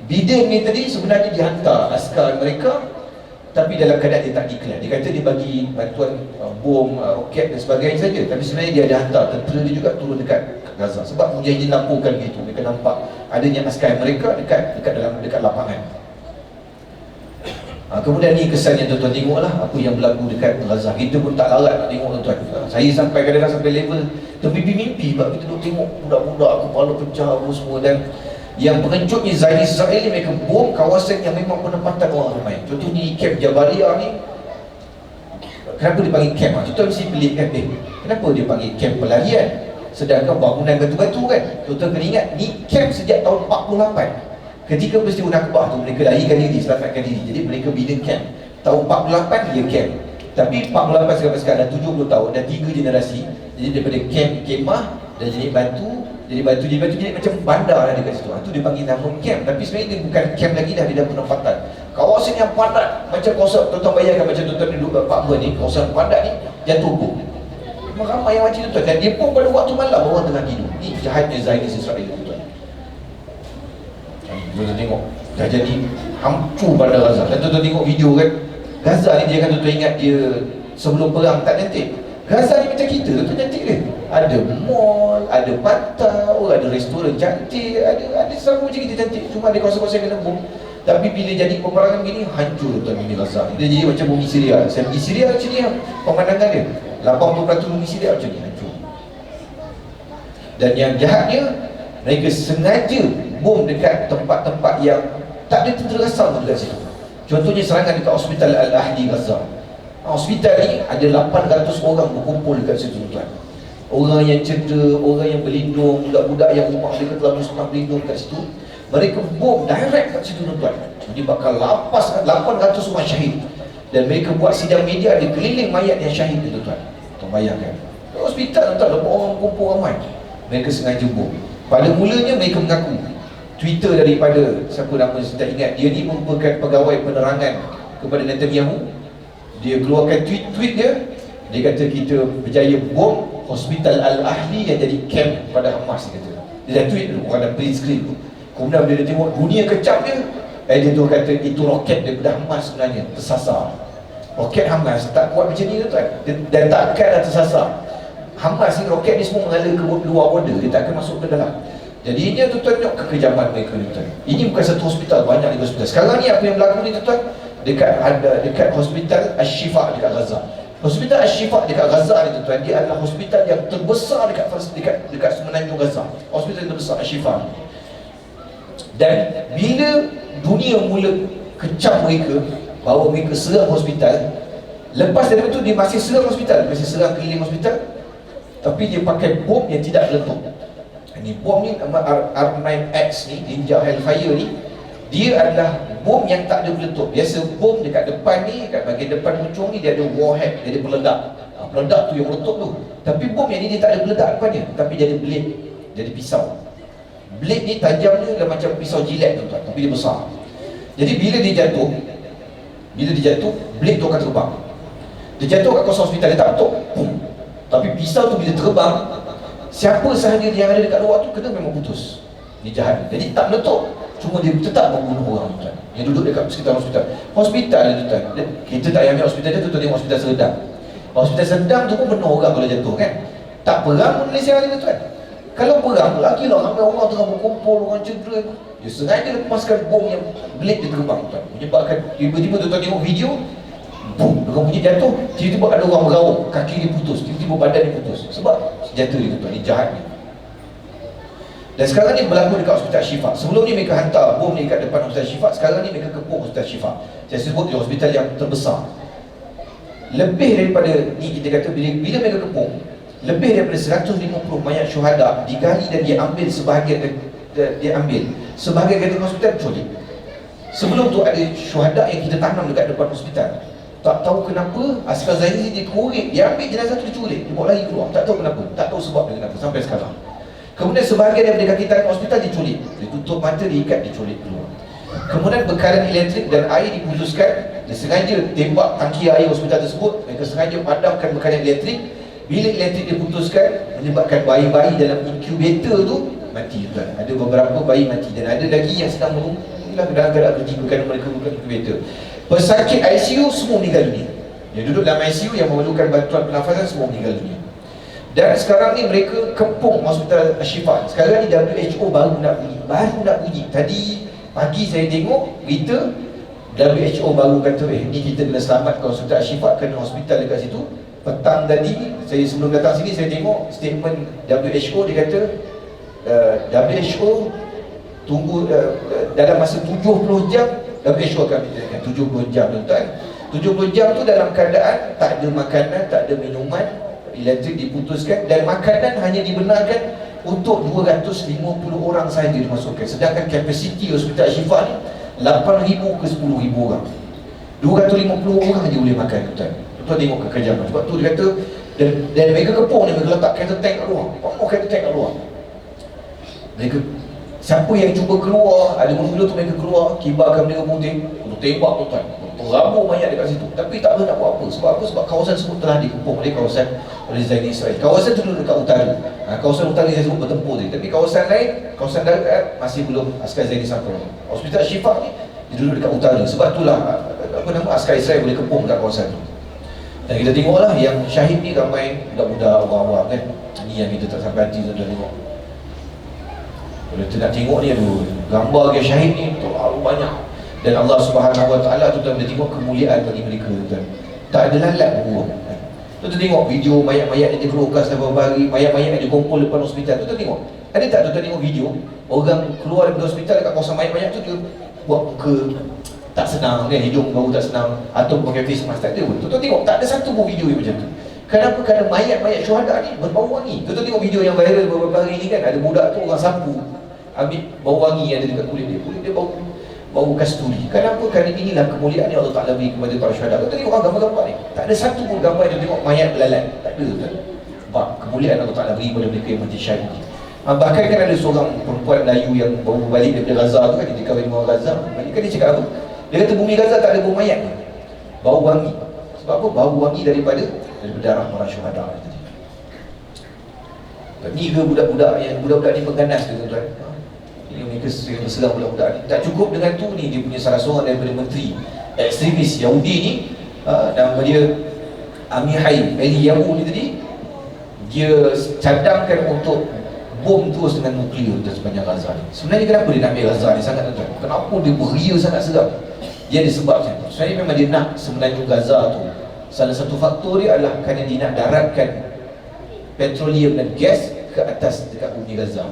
Biden ni tadi sebenarnya dihantar askar Amerika, tapi dalam keadaan dia tak declare. Dia kata dia bagi bantuan bom, roket dan sebagainya saja. Tapi sebenarnya dia ada hantar tentera dia juga turun dekat Gaza. Sebab mujahidin laporkan gitu. Mereka nampak adanya askar Amerika dekat lapangan. Kemudian ni kesan yang tuan-tuan tengok lah apa yang berlaku dekat Gaza. Kita pun tak larat nak tengok tuan-tuan. Saya sampai kadang-kadang sampai level termimpi-mimpi sebab kita duduk tengok budak-budak kepala pecah apa semua. Dan yang pengencutnya Zionis Israel ni, mereka bom kawasan yang memang penempatan orang ramai. Contohnya camp Jabalia ni, kenapa dia panggil camp? Contoh mesti pelik kan, kenapa dia panggil camp pelarian sedangkan bangunan batu-batu kan? Contoh kena ingat, ni camp sejak tahun 48. Ketika peristiwa Nakbah tu mereka larikan diri, selamatkan diri. Jadi mereka bina camp. Tahun 48 dia camp. Tapi 48 sampai sekarang dah 70 tahun, dah 3 generasi. Jadi daripada camp kemah Dan jadi macam bandar ada kat situ. Itu dia panggil nama camp, tapi sebenarnya dia bukan camp lagi dah, dia dah penempatan. Kawasan yang padat, macam kawasan tuan-tuan bayangkan macam tuan-tuan ni duduk kat Pak Ber ni, kawasan padat ni jatuh bom. Memang ramai yang macam tuan-tuan, dan dia pun pada waktu malam orang tengah tidur. Ni jahatnya Zionis Israel tuan-tuan. Tuan-tuan tengok dah jadi hancur pada Gaza. Dan tuan-tuan tengok video kan, Gaza ni dia kan tuan-tuan ingat dia sebelum perang tak cantik. Gaza ni macam kita, tuan-tuan cantik dia. Ada mall, ada pantai, ada restoran cantik, ada sama macam kita cantik. Cuma ada kawasan-kawasan kena bom. Tapi bila jadi peperangan begini, hancur tuan bumi Gaza. Dia jadi macam bumi Syria. Saya pergi Syria macam ni pemandangan dia. 80% bumi Syria macam ni, hancur. Dan yang jahatnya, mereka sengaja bom dekat tempat-tempat yang tak ada tentera asal pun dekat situ. Contohnya serangan dekat Hospital Al-Ahli Gaza. Hospital ni ada 800 orang berkumpul dekat situ tuan. Orang yang cedera, orang yang berlindung, budak-budak yang rumah mereka telah musnah berlindung kat situ, mereka bom direct kat situ tuan. Jadi bakal lapas 800 orang syahid. Dan mereka buat sidang media di keliling mayat yang syahid itu tuan. Tuan bayangkan. Hospital tuan, lepas orang berkumpul ramai. Mereka sengaja bom. Pada mulanya mereka mengaku, Twitter daripada siapa nama saya tak ingat, dia ni merupakan pegawai penerangan kepada Netanyahu. Dia keluarkan tweet dia. Dia kata kita berjaya bom Hospital Al-Ahli yang jadi camp pada Hamas, dia kata. Dia dah tweet dulu, orang dah print screen tu. Kemudian bila dia tengok dunia kecam dia, dia tu kata itu roket daripada Hamas sebenarnya, tersasar. Roket Hamas tak kuat macam ni tuan, dan takkanlah tersasar. Hamas ni roket ni semua mengalir ke luar border, dia tak akan masuk ke dalam. Jadi ini tuan-tuan tengok kekejaman mereka ni tuan. Ini bukan satu hospital, banyak lagi hospital. Sekarang ni apa yang berlaku ni tuan, dekat Hospital Al-Shifa dekat Gaza. Hospital Al-Shifa dekat Gaza ni tuan, dia adalah hospital yang terbesar dekat semenanjung Gaza. Hospital yang terbesar Al-Shifa. Dan bila dunia mula kecam mereka, bahawa mereka serang hospital, lepas daripada itu dia masih serang hospital, masih serang keliling hospital, tapi dia pakai bom yang tidak meletup. Ini bom ni nama R9X ni, Ninja Hellfire ni, dia adalah bom yang tak ada meletup. Biasa bom dekat depan ni, kat bahagian depan hujung ni dia ada warhead, dia ada peledak. Peledak tu yang meletup tu. Tapi bom yang ni dia tak ada peledak depannya, tapi dia ada blade, jadi pisau. Blade ni tajam dia macam pisau jilet tu tuan, tapi dia besar. Jadi bila dia jatuh, blade tu akan terbang. Dia jatuh kat kawasan hospital, dia tak betul. Tapi pisau tu bila terbang, siapa sahaja yang ada dekat luar tu kena memang putus. Dia jahat. Jadi tak meletup, cuma dia tetap membunuh orang tuan yang duduk dekat sekitar hospital. Hospital dia tuan, kita tak ambil hospital dia tu, tengok hospital Serdang. Hospital Serdang tu pun penuh orang kalau jatuh kan. Tak perang pun Malaysia hari ni tuan. Kalau perang, lagi lah ramai orang tengah berkumpul, orang cedera. Dia sengaja lepaskan bom yang blade dia terbang tuan. Menyebabkan tiba-tiba tuan tengok video, boom, orang punya jatuh, tiba-tiba ada orang meraung, kaki dia putus, tiba-tiba badan dia putus. Sebab senjata dia tuan, dia jahat ni. Dan sekarang ni berlaku dekat Hospital Shifa. Sebelum ni mereka hantar bom ni kat depan Hospital Shifa, sekarang ni mereka kepung Hospital Shifa. Saya sebut dia hospital yang terbesar. Lebih daripada ni kita kata bila mereka kepung, lebih daripada 150 mayat syuhada digali dan dia ambil sebahagian hospital culik. Sebelum tu ada syuhada yang kita tanam dekat depan hospital. Tak tahu kenapa askar Zionis dia korek, dia ambil jenazah tu diculik, dia bawa lari keluar. Tak tahu kenapa, tak tahu sebab dia kenapa sampai sekarang. Kemudian sebahagian daripada kaki tangan hospital diculik, dia tutup mata, diikat, diculik keluar. Kemudian bekalan elektrik dan air diputuskan, dia sengaja tembak tangki air hospital tersebut, mereka sengaja padamkan bekalan elektrik. Bila elektrik diputuskan, menyebabkan bayi-bayi dalam incubator tu mati tuan. Ada beberapa bayi mati dan ada lagi yang sedang menunggu dalam keadaan kejiwa kerana mereka bukan incubator. Pesakit ICU semua meninggal dunia. Yang duduk dalam ICU yang memerlukan bantuan pernafasan semua meninggal dunia. Dan sekarang ni mereka kepung Hospital Al-Shifa. Sekarang ni WHO baru nak bunyi. Tadi pagi saya tengok berita, WHO baru kata ni kita kena selamatkan Hospital Al-Shifa kerana hospital dekat situ. Petang tadi, saya sebelum datang sini saya tengok statement WHO, dia kata WHO tunggu dalam masa 70 jam WHO akan menjadikan 70 jam tuan. 70 jam tu dalam keadaan tak ada makanan, tak ada minuman, elektrik diputuskan dan makanan hanya dibenarkan untuk 250 orang sahaja dimasukkan. Sedangkan kapasiti Hospital Al-Shifa ni 8,000 ke 10,000 orang. 250 orang saja boleh makan tuan. Tuan tengok kekejaman. Sebab tu dia kata Dan mereka kepung ni, mereka letak kereta tank kat luar, penuh kereta tank kat luar. Mereka, siapa yang cuba keluar, ada mula-mula tu mereka keluar, kibarkan bendera putih, untuk tembak tuan, terabur mayat dekat situ. Tapi tak boleh nak buat apa. Sebab apa? Sebab kawasan tersebut telah dikepung oleh kawasan oleh Zaini Israel. Kawasan tu duduk dekat utara. Kawasan utara saya sebut bertempur tadi. Tapi kawasan lain, kawasan darat masih belum askar Zaini sampai. Hospital Shifa ni dia duduk dekat utara. Sebab itulah apa nama, askar Israel boleh kepung dekat kawasan tu. Dan kita tengoklah yang syahid ni ramai budak-budak, orang-orang kan. Ini yang kita tak sampai hati tuan-tuan tengok. Kalau kita nak tengok ni, aduh, gambar yang syahid ni terlalu banyak. Dan Allah Subhanahu Wa Taala tu tuan, dia tengok kemuliaan bagi mereka tuan. Tak ada lalat berbuang. Tuan tengok video mayat-mayat yang dikeluarkan selama beberapa hari, mayat-mayat yang dikumpul depan hospital. Tuan tengok. Ada tak tuan tengok video orang keluar daripada hospital dekat kawasan mayat-mayat tu, dia buat muka tak senang kan, hidung bau tak senang, atau pakai face mask, tak ada pun. Tuan tengok, tak ada satu pun video yang macam tu. Kenapa? Kerana mayat-mayat syuhada ni berbau wangi. Tuan tengok video yang viral beberapa hari ni kan, ada budak tu orang sapu ambil bau wangi yang ada dekat kulit dia bau kasturi. Kenapa? Kerana inilah kemuliaan yang Allah Ta'ala beri kepada para syuhada. Kita tengok gambar-gambar ni, tak ada satu pun gambar yang tengok mayat belalan. Tak ada tuan. Sebab kemuliaan Allah Ta'ala beri kepada mereka yang mati syahid. Bahkan kan ada seorang perempuan Melayu yang baru balik daripada Gaza tu kan, dia dikawin dengan orang Gaza. Balik kan dia cakap apa? Dia kata bumi Gaza tak ada bau mayat ni, bau wangi. Sebab apa? Bau wangi daripada darah para syuhada tadi. Ni ke budak-budak ni pengganas tu tuan-tuan. Ini mereka sering berserang budak-budak ni. Tak cukup dengan tu, ni dia punya salah seorang daripada menteri ekstremis Yahudi ni, nama dia Amihai Eliyahu ni tadi, dia cadangkan untuk bom terus dengan nuklear di sepanjang Gaza ni. Sebenarnya kenapa dia nak ambil Gaza ni sangat tuan? Kenapa dia beria sangat seram? Dia disebabkan sebenarnya memang dia nak semenanjung Gaza tu. Salah satu faktor dia adalah kerana dia nak daratkan petroleum dan gas ke atas dekat bumi Gaza.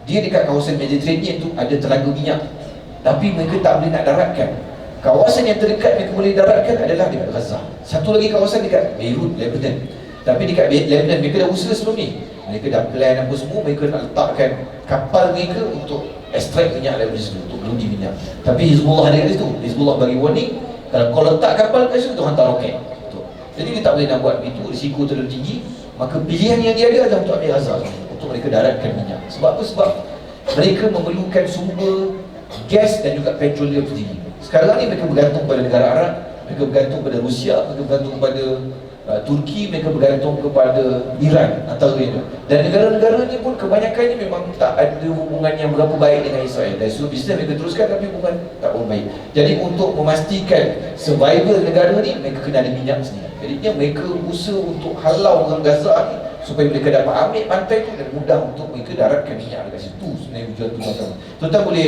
Dia dekat kawasan Mediterranean tu ada telaga minyak, tapi mereka tak boleh nak daratkan. Kawasan yang terdekat mereka boleh daratkan adalah dekat Gaza. Satu lagi kawasan dekat Beirut, Lebanon. Tapi dekat Lebanon mereka dah usaha sebelum ni. Mereka dah plan apa semua, mereka nak letakkan kapal mereka untuk ekstrak minyak daripada situ, untuk geludi minyak. Tapi Hizbullah ada kat situ. Hizbullah bagi warning, kalau kau letak kapal kat situ, tu hantar roket. Jadi dia tak boleh nak buat begitu, risiko terlalu tinggi. Maka pilihan yang dia ada adalah untuk ambil Gaza, untuk mereka daratkan minyak. Sebab apa? Sebab mereka memerlukan sumber gas dan juga petroleum tinggi. Sekarang ni mereka bergantung pada negara Arab, mereka bergantung pada Rusia, mereka bergantung pada Turki, mereka bergantung kepada Iran antaranya. Dan negara-negara ni pun kebanyakannya memang tak ada hubungan yang berapa baik dengan Israel. Dari sudut bisnes mereka teruskan, tapi hubungan tak berapa baik. Jadi untuk memastikan survival negara ni, mereka kena ada minyak sendiri. Jadinya mereka usaha untuk halau orang Gaza ni supaya mereka dapat ambil pantai tu, dan mudah untuk mereka daratkan minyak dekat situ. Sebenarnya tujuan tu tuan-tuan. Tuan-tuan boleh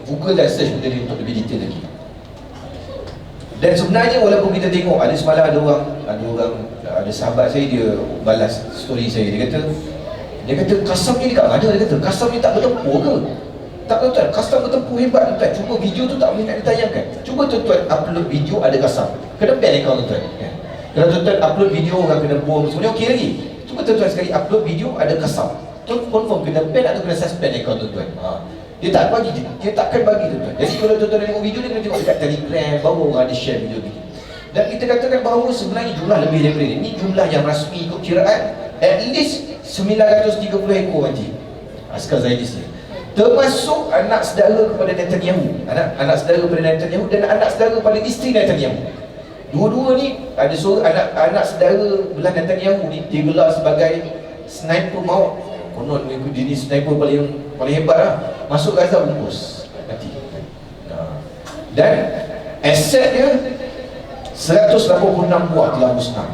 Google dan search benda ni untuk lebih detail lagi. Dan sebenarnya walaupun kita tengok, ada semalam ada sahabat saya, dia balas story saya, dia kata Qassam ni dekat mana? Dia kata Qassam ni tak bertempur ke? Tak tuan-tuan, Qassam bertempur hebat tuan-tuan. Cuba video tu tak boleh nak ditayangkan. Cuba tuan-tuan upload video ada Qassam, kena ban account tuan-tuan. Kalau tuan-tuan upload video orang kena bom semuanya okey lagi. Cuba tuan-tuan sekali upload video ada Qassam, tuan confirm kena ban atau kena suspend account tuan-tuan. Dia tak bagi, dia takkan bagi tuan-tuan. Jadi kalau tuan-tuan tengok video ni, kena tengok dekat Telegram, baru orang ada share video ni. Dan kita katakan bahawa sebenarnya jumlah lebih daripada ini. Ini jumlah yang rasmi ikut kiraan, at least 930 ekor mati askar Zionis ni. Termasuk anak saudara kepada Netanyahu, anak saudara kepada Netanyahu dan anak saudara pada isteri Netanyahu. Dua-dua ni ada seorang anak saudara belah Netanyahu ni digelar sebagai sniper maut. Konon dia ni sniper paling hebat lah. Masuk Gaza bungkus mati. Dan aset dia 186 buah telah musnah.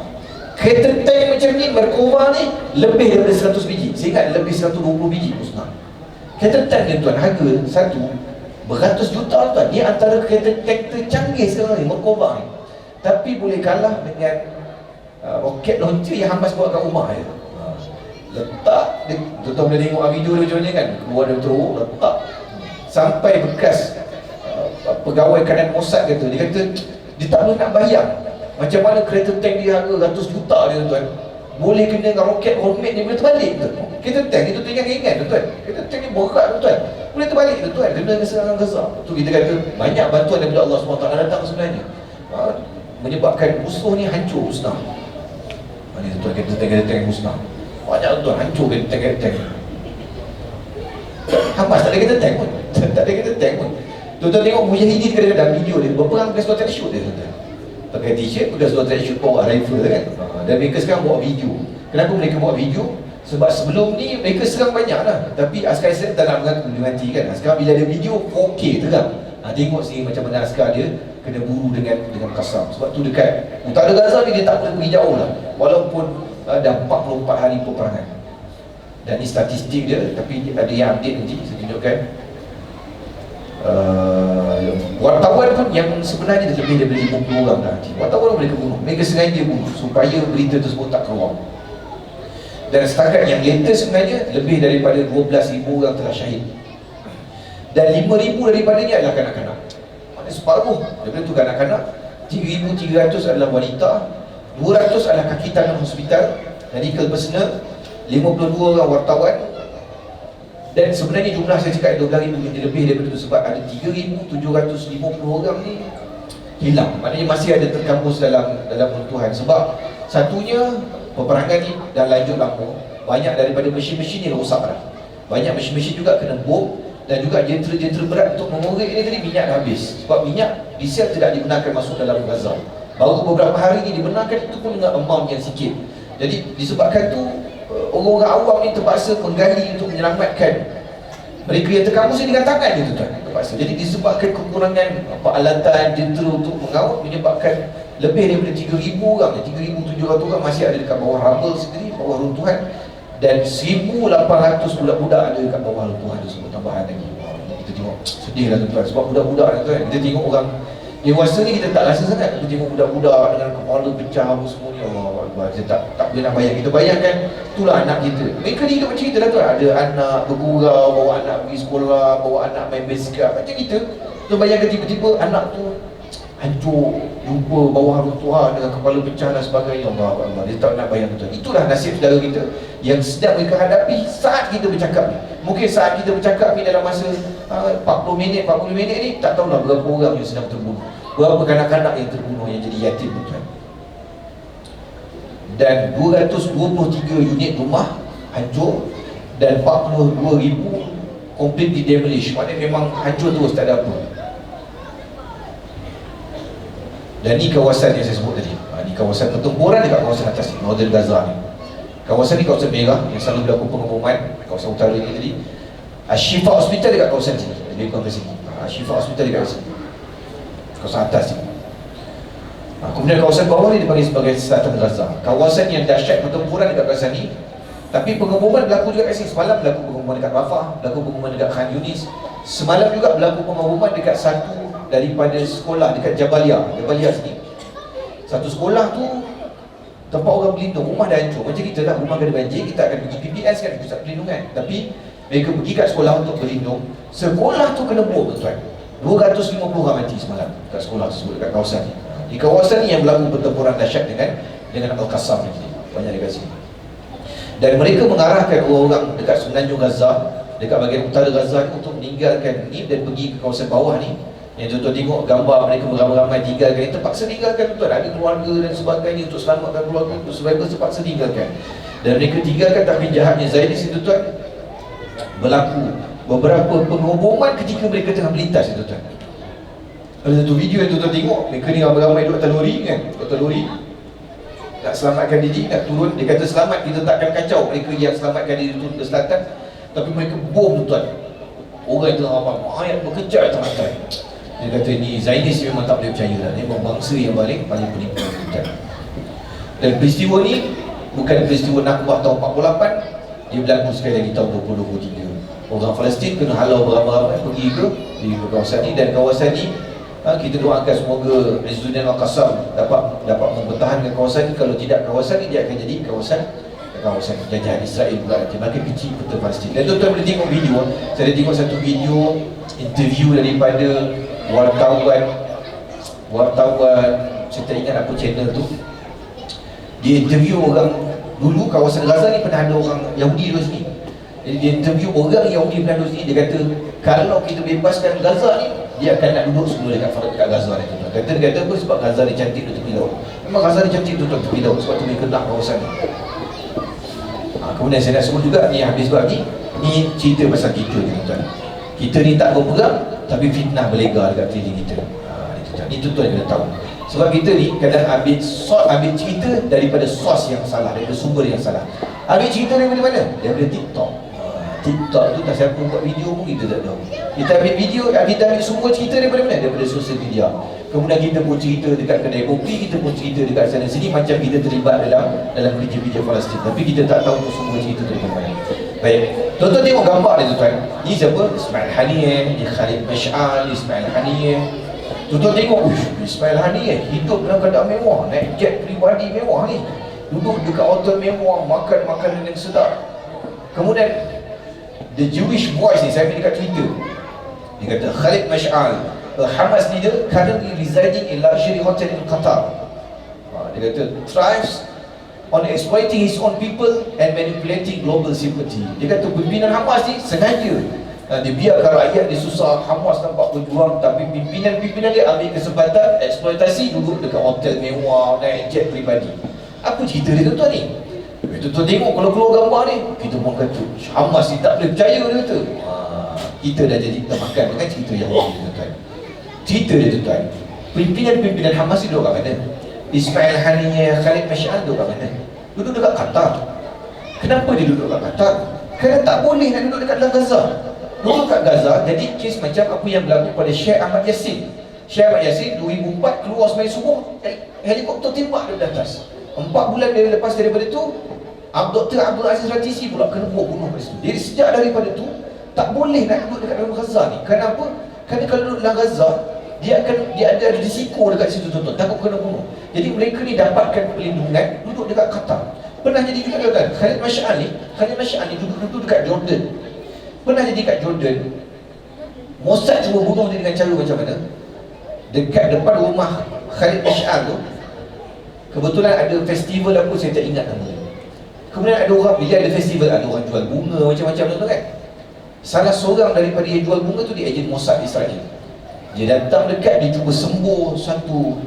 Kereta tank macam ni, Merkava ni lebih daripada 100 biji. Saya ingat lebih 120 biji musnah. Kereta tank ni tuan, harga satu beratus juta tuan. Dia antara kereta tank tercanggih sekarang ni, Merkava ni. Tapi boleh kalah dengan roket launcher yang Hamas bawa kat rumah je. Letak, tuan-tuan boleh tengok video dia macam ni kan, keluar dari teruk, letak sampai bekas pegawai kanan Mossad kata, dia kata dia tak boleh nak bayang macam mana kereta tank dia harga ratus juta dia tuan, boleh kena dengan roket homemade ni boleh terbalik tuan. Kereta tank ni tuan ingat tuan, kereta tank ni berat tuan, boleh terbalik tuan, kena dengan serangan Gaza. Tu kita kata banyak bantuan daripada Allah SWT datang sebenarnya, menyebabkan musuh ni hancur musnah. Mana tuan genteng-genteng musnah. Banyak tuan hancur genteng-genteng. Hamas tak ada genteng pun. Tak ada genteng pun. Tuan-tuan tengok Mujahidin kadang-kadang video dia berperang pakai seluar tracksuit dia tuan-tuan. Pakai t-shirt, pakai seluar tracksuit, bawa rifle kan. Dan mereka sekarang bawa video. Kenapa mereka bawa video? Sebab sebelum ni mereka serang banyak lah. Tapi askar Islam tak nak mengaku dia mati kan. Sekarang bila ada video 4K terang. Tengok sini macam mana askar dia kena buru dengan kasar. Sebab tu dekat utara Gaza ni dia tak boleh pergi jauh lah. Walaupun dah 44 hari peperangan. Dan ni statistik dia, tapi ada yang update nanti saya tunjukkan. Wartawan pun yang sebenarnya lebih daripada 50 orang dah. Wartawan mereka bunuh. Mereka sengaja bunuh supaya berita tersebut tak keluar. Dan setakat yang latest sebenarnya lebih daripada 12,000 orang telah syahid. Dan 5,000 daripadanya adalah kanak-kanak. Maknanya separuh daripada itu kanak-kanak. 3,300 adalah wanita, 200 adalah kaki tangan hospital, medical personnel, 52 orang wartawan. Dan sebenarnya jumlah saya cakap 12,000 jadi lebih daripada itu sebab ada 3,750 orang ni hilang. Maknanya masih ada terkampus dalam runtuhan. Sebab satunya peperangan ni dah lanjut lama. Banyak daripada mesin-mesin ni rosak dah. Banyak mesin-mesin juga kena bom. Dan juga jentera-jentera berat untuk mengorek ni tadi minyak dah habis. Sebab minyak diesel tidak digunakan masuk dalam Gaza. Baru beberapa hari ni dibenarkan, itu pun dengan amount yang sikit. Jadi disebabkan tu orang-orang awam ni terpaksa menggali untuk menyelamatkan mereka yang terkampus ni dengan tangan dia tuan-tuan. Terpaksa. Jadi disebabkan kekurangan peralatan jentera untuk mengawal menyebabkan lebih daripada 3,000 orang, 3,700 orang masih ada dekat bawah rubble sendiri, bawah runtuhan. Dan 1,800 budak-budak ada dekat bawah runtuhan tersebut tambahan lagi. Kita tengok sedih lah tuan-tuan. Sebab budak-budak ni tuan, kita tengok orang dewasa ni kita tak rasa sangat. Kita tengok budak-budak dengan kepala pecah apa semua ni, Allah, kita tak boleh nak bayang. Kita bayangkan itulah anak kita. Mereka ni hidup macam kita lah tuan. Ada anak bergurau, bawa anak pergi sekolah, bawa anak main basikal macam kita. Tuan bayangkan tiba-tiba anak tu hancur, jumpa bawah runtuhan dengan kepala pecah dan sebagainya. Allah, dia tak nak bayang betul. Itulah nasib saudara kita yang sedang mereka hadapi saat kita bercakap ni. Mungkin saat kita bercakap ni dalam masa 40 minit ni, tak tahulah berapa orang yang sedang terbunuh, berapa kanak-kanak yang terbunuh, yang jadi yatim betul. Dan 223 unit rumah hancur dan 42,000 completely demolished. Maknanya memang hancur terus, tak ada apa. Dan ni kawasan yang saya sebut tadi. Ni kawasan pertempuran dekat kawasan atas ni, Northern Gaza ni. Kawasan ni kawasan merah yang selalu berlaku pengeboman. Kawasan utara ni tadi. Ashifa Hospital dekat kawasan sini. Lebih kurang ke sini. Ashifa Hospital dekat sini. Kawasan atas ni. Kemudian kawasan bawah ni dipanggil sebagai Selatan Gaza. Kawasan yang dahsyat pertempuran dekat kawasan ni. Tapi pengeboman berlaku juga kat sini. Semalam berlaku pengeboman dekat Rafah, berlaku pengeboman dekat Khan Yunis. Semalam juga berlaku pengeboman dekat satu daripada sekolah dekat Jabalia sini. Satu sekolah tu tempat orang berlindung, rumah dah hancur. Macam kita lah, rumah kena banjir, kita akan pergi PPS kan, pusat perlindungan. Tapi mereka pergi kat sekolah untuk berlindung. Sekolah tu kena bom tuan. 250 orang mati semalam kat sekolah tersebut, dekat kawasan ni. Di kawasan ni yang berlaku pertempuran dahsyat dengan Al-Qassam ni. Banyak dekat sini. Dan mereka mengarahkan orang-orang dekat semenanjung Gaza, dekat bahagian utara Gaza ni, untuk meninggalkan ni dan pergi ke kawasan bawah ni. Yang tuan-tuan tengok gambar mereka beramai-ramai tinggalkan, terpaksa tinggalkan tuan. Ada keluarga dan sebagainya untuk selamatkan keluarga, untuk survival terpaksa tinggalkan. Dan mereka tinggalkan, tapi jahatnya Zionis itu tuan, berlaku beberapa pengeboman ketika mereka tengah melintas itu tuan. Ada satu video yang tuan-tuan tengok, mereka ni ramai-ramai duduk atas lori kan, atas lori nak selamatkan diri, nak turun. Dia kata selamat, kita takkan kacau mereka yang selamatkan diri turun ke selatan. Tapi mereka bom tuan. Orang yang tengah ramai, mayat berkejar atas lantai. Dia kata ni Zionis memang tak boleh percaya lah. Dia memang bangsa yang paling penipu. Dan peristiwa ni bukan peristiwa Nakbah tahun 48. Dia berlaku sekali lagi tahun 2023. Orang Palestin kena halau beramai-ramai pergi ke kawasan ni. Dan kawasan ni kita doakan semoga Izzuddin Al-Qassam dapat mempertahankan kawasan ni. Kalau tidak, kawasan ni dia akan jadi kawasan jajahan Israel pula nanti. Maka kecil peta Palestin. Dan tuan-tuan boleh tengok video. Saya ada tengok satu video interview daripada wartawan, saya tak ingat apa channel tu. Dia interview orang. Dulu kawasan Gaza ni pernah ada orang Yahudi duduk sini. Jadi dia interview orang Yahudi pernah duduk sini. Dia kata kalau kita bebaskan Gaza ni, dia akan nak duduk semula dekat Gaza ni. Dia kata apa? Sebab Gaza ni cantik, duduk tepi laut. Memang Gaza ni cantik tuan-tuan, tepi laut, sebab tu mereka nak kawasan ni. Kemudian saya nak sebut juga ni, habis sebab ni cerita pasal kita ni tuan-tuan. Kita ni tak berperang, tapi fitnah berlegar dekat keliling kita. Ni tuan-tuan kena tahu. Sebab kita ni kadang ambil cerita daripada sos yang salah, daripada sumber yang salah. Ambil cerita daripada mana? Daripada TikTok. TikTok tu tak siapa buat video pun kita tak tahu. Kita ambil video, kita ambil sumber cerita daripada mana? Daripada sosial media. Kemudian kita pun cerita dekat kedai kopi, kita pun cerita dekat sana sini, macam kita terlibat dalam kerja-kerja Palestin. Tapi kita tak tahu sumber cerita daripada mana. Baik, tuan-tuan tengok gambar ni tuan-tuan. Ni siapa? Ismail Haniyeh, ni Khalid Mash'al, Ismail Haniyeh. Tuan-tuan tengok, Ismail Haniyeh hidup dalam keadaan mewah, naik jet peribadi mewah ni, duduk dekat hotel mewah, makan makanan yang sedap. Kemudian The Jewish Voice ni, saya ambil dekat Twitter, dia kata Khalid Mash'al, a Hamas leader currently residing in luxury hotel in Qatar. Dia kata thrives on exploiting his own people and manipulating global sympathy. Dia kata pimpinan Hamas ni sengaja dia biarkan rakyat dia susah, Hamas nampak berjuang, tapi pimpinan dia ambil kesempatan eksploitasi, duduk dekat hotel mewah, naik jet peribadi. Apa cerita dia tuan-tuan ni? Tuan-tuan tengok kalau keluar gambar ni, kita pun kata Hamas ni tak boleh percaya, dia kata. Kita dah jadi termakan dengan cerita yang lain tuan-tuan. Cerita dia tuan-tuan, pimpinan Hamas ni duduk kat mana? Ismail Haniyeh, Khalid Mash'al duduk kat mana? Duduk dekat Qatar. Kenapa dia duduk kat Qatar? Kerana tak boleh nak duduk dekat dalam Gaza. Duduk kat Gaza, jadi kes macam apa yang berlaku pada Syekh Ahmad Yassin. Syekh Ahmad Yassin 2004 keluar semai subuh, helikopter tembak dari atas. 4 bulan dia lepas daripada tu, Dr. Abdul Aziz Ratisi pula kena bunuh kat situ. Jadi sejak daripada tu, tak boleh nak duduk dekat dalam Gaza ni. Kenapa? Kerana kalau duduk dalam Gaza, dia ada risiko dekat situ tuan-tuan, takut kena bunuh. Jadi mereka ni dapatkan perlindungan, duduk dekat Qatar. Pernah jadi juga tuan-tuan, Khalid Mash'al ni duduk dekat Jordan. Pernah jadi kat Jordan, Mossad cuba bunuh dia dengan cara macam mana? Dekat depan rumah Khalid Mash'al tu, kebetulan ada festival apa saya tak ingat nama. Kemudian ada orang, bila ada festival, ada orang jual bunga macam-macam tuan-tuan kan. Salah seorang daripada yang jual bunga tu dia ejen Mossad Israel. Dia datang dekat, dia cuba sembuh satu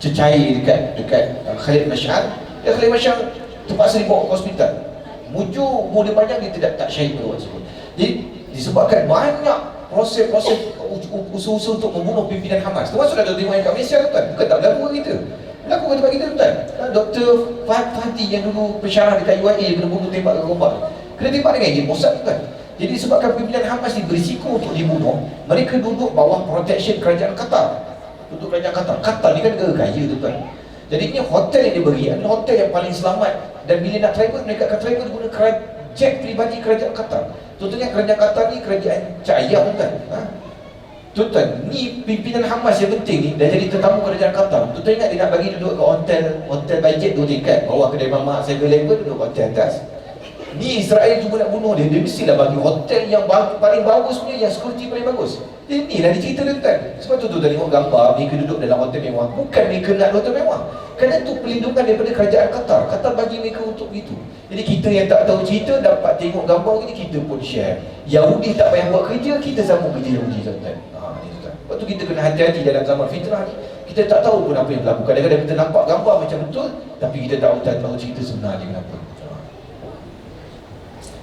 cecair dekat Khalid Mash'al. Dan Khalid Mash'al terpaksa dibawa ke hospital. Mujur umur dia panjang, dia tak syahid pada waktu tersebut. Jadi disebabkan banyak proses-proses usaha-usaha untuk membunuh pimpinan Hamas. Termasuk dalam tengok yang kat Malaysia tuan. Bukan tak berlaku kat kita. Berlaku kat tempat kita tuan. Dr. Fahdi yang dulu pensyarah dekat UIA kena bunuh tembak ke Gombak. Kena tembak dengan ejen Mossad tuan. Jadi disebabkan pimpinan Hamas ni berisiko untuk dibunuh, mereka duduk bawah protection kerajaan Qatar. Duduk kerajaan Qatar. Qatar ni kan negara kaya tuan. Jadi ni hotel yang dia beri adalah hotel yang paling selamat. Dan bila nak travel, mereka akan travel guna jet peribadi kerajaan Qatar. Contohnya kerajaan Qatar ni kerajaan Cak Ayam tuan. Tuan-tuan, ni pimpinan Hamas yang penting ni dah jadi tetamu kerajaan Qatar. Tuan-tuan ingat dia nak bagi duduk ke hotel budget 2 tingkat, bawah kedai mamak 7-Eleven, duduk hotel atas. Ni Israel cuba nak bunuh dia, dia mestilah bagi hotel yang paling bagus punya, yang security paling bagus. Dia ni lah dia cerita tuan-tuan. Sebab tu tuan-tuan tengok gambar, mereka duduk dalam hotel mewah. Bukan mereka nak hotel mewah, kerana tu perlindungan daripada kerajaan Qatar. Qatar bagi mereka untuk begitu. Jadi kita yang tak tahu cerita dapat tengok gambar gini, kita pun share. Yahudi tak payah buat kerja, kita sambung kerja Yahudi tuan-tuan. Ni tuan-tuan. Sebab tu kita kena hati-hati dalam zaman fitnah ni. Kita tak tahu pun apa yang berlaku. Kadang-kadang kita nampak gambar macam betul, tapi kita tak tahu cerita sebenarnya kenapa.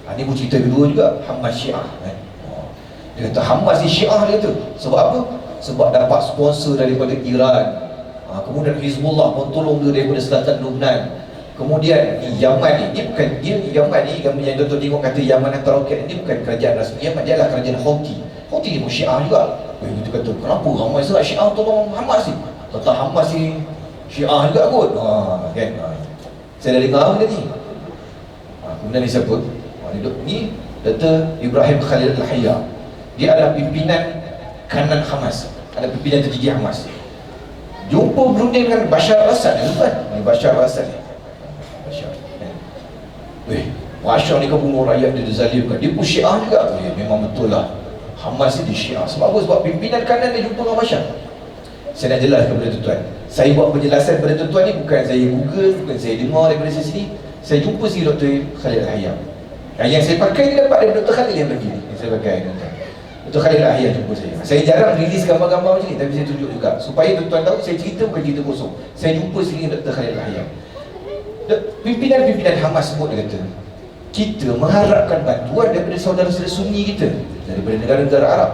Ini pun cerita kedua juga, Hamas Syiah kan? Dia kata Hamas ni Syiah, dia kata. Sebab apa? Sebab dapat sponsor daripada Iran. Kemudian Hizbullah pun tolong dia daripada selatan Lebanon. Kemudian Yaman ni bukan dia, Yaman ni yang tuan-tuan tengok kata Yaman hantar roket, ni bukan kerajaan rasmi Yaman, dia adalah kerajaan Houthi. Houthi ni pun Syiah juga. Kita kata kenapa ramai sangat Syiah tolong Hamas ni? Kata Hamas ni Syiah juga kot. Kan? Saya dah dengar benda ni. Kemudian ni siapa? Ni Dr. Ibrahim Khalil Al-Hayya. Dia adalah pimpinan kanan Hamas, ada pimpinan tertinggi Hamas. Jumpa berunding dengan Bashar al-Assad kan? Bashar al-Assad ni. Bashar ni kan bunuh rakyat, dia dizalimkan. Dia pun Syiah juga. Memang betul lah, Hamas ni dia Syiah. Sebab apa? Sebab pimpinan kanan dia jumpa dengan Bashar. Saya nak jelaskan kepada tuan-tuan. Saya buat penjelasan kepada tuan-tuan ni bukan saya Google, bukan saya dengar daripada sini. Saya jumpa si Dr. Khalil Al-Hayya. Yang saya pakai ni dapat dari Dr. Khalil yang bagi ni, yang saya pakai tuan-tuan. Dr. Khalil Ahyan jumpa saya. Saya jarang rilis gambar-gambar macam ni, tapi saya tunjuk juga supaya tuan-tuan tahu saya cerita bukan cerita kosong. Saya jumpa sini Dr. Khalil Ahyan. Pimpinan-pimpinan Hamas sebut, dia kata, kita mengharapkan bantuan daripada saudara-saudara Sunni kita, daripada negara-negara Arab.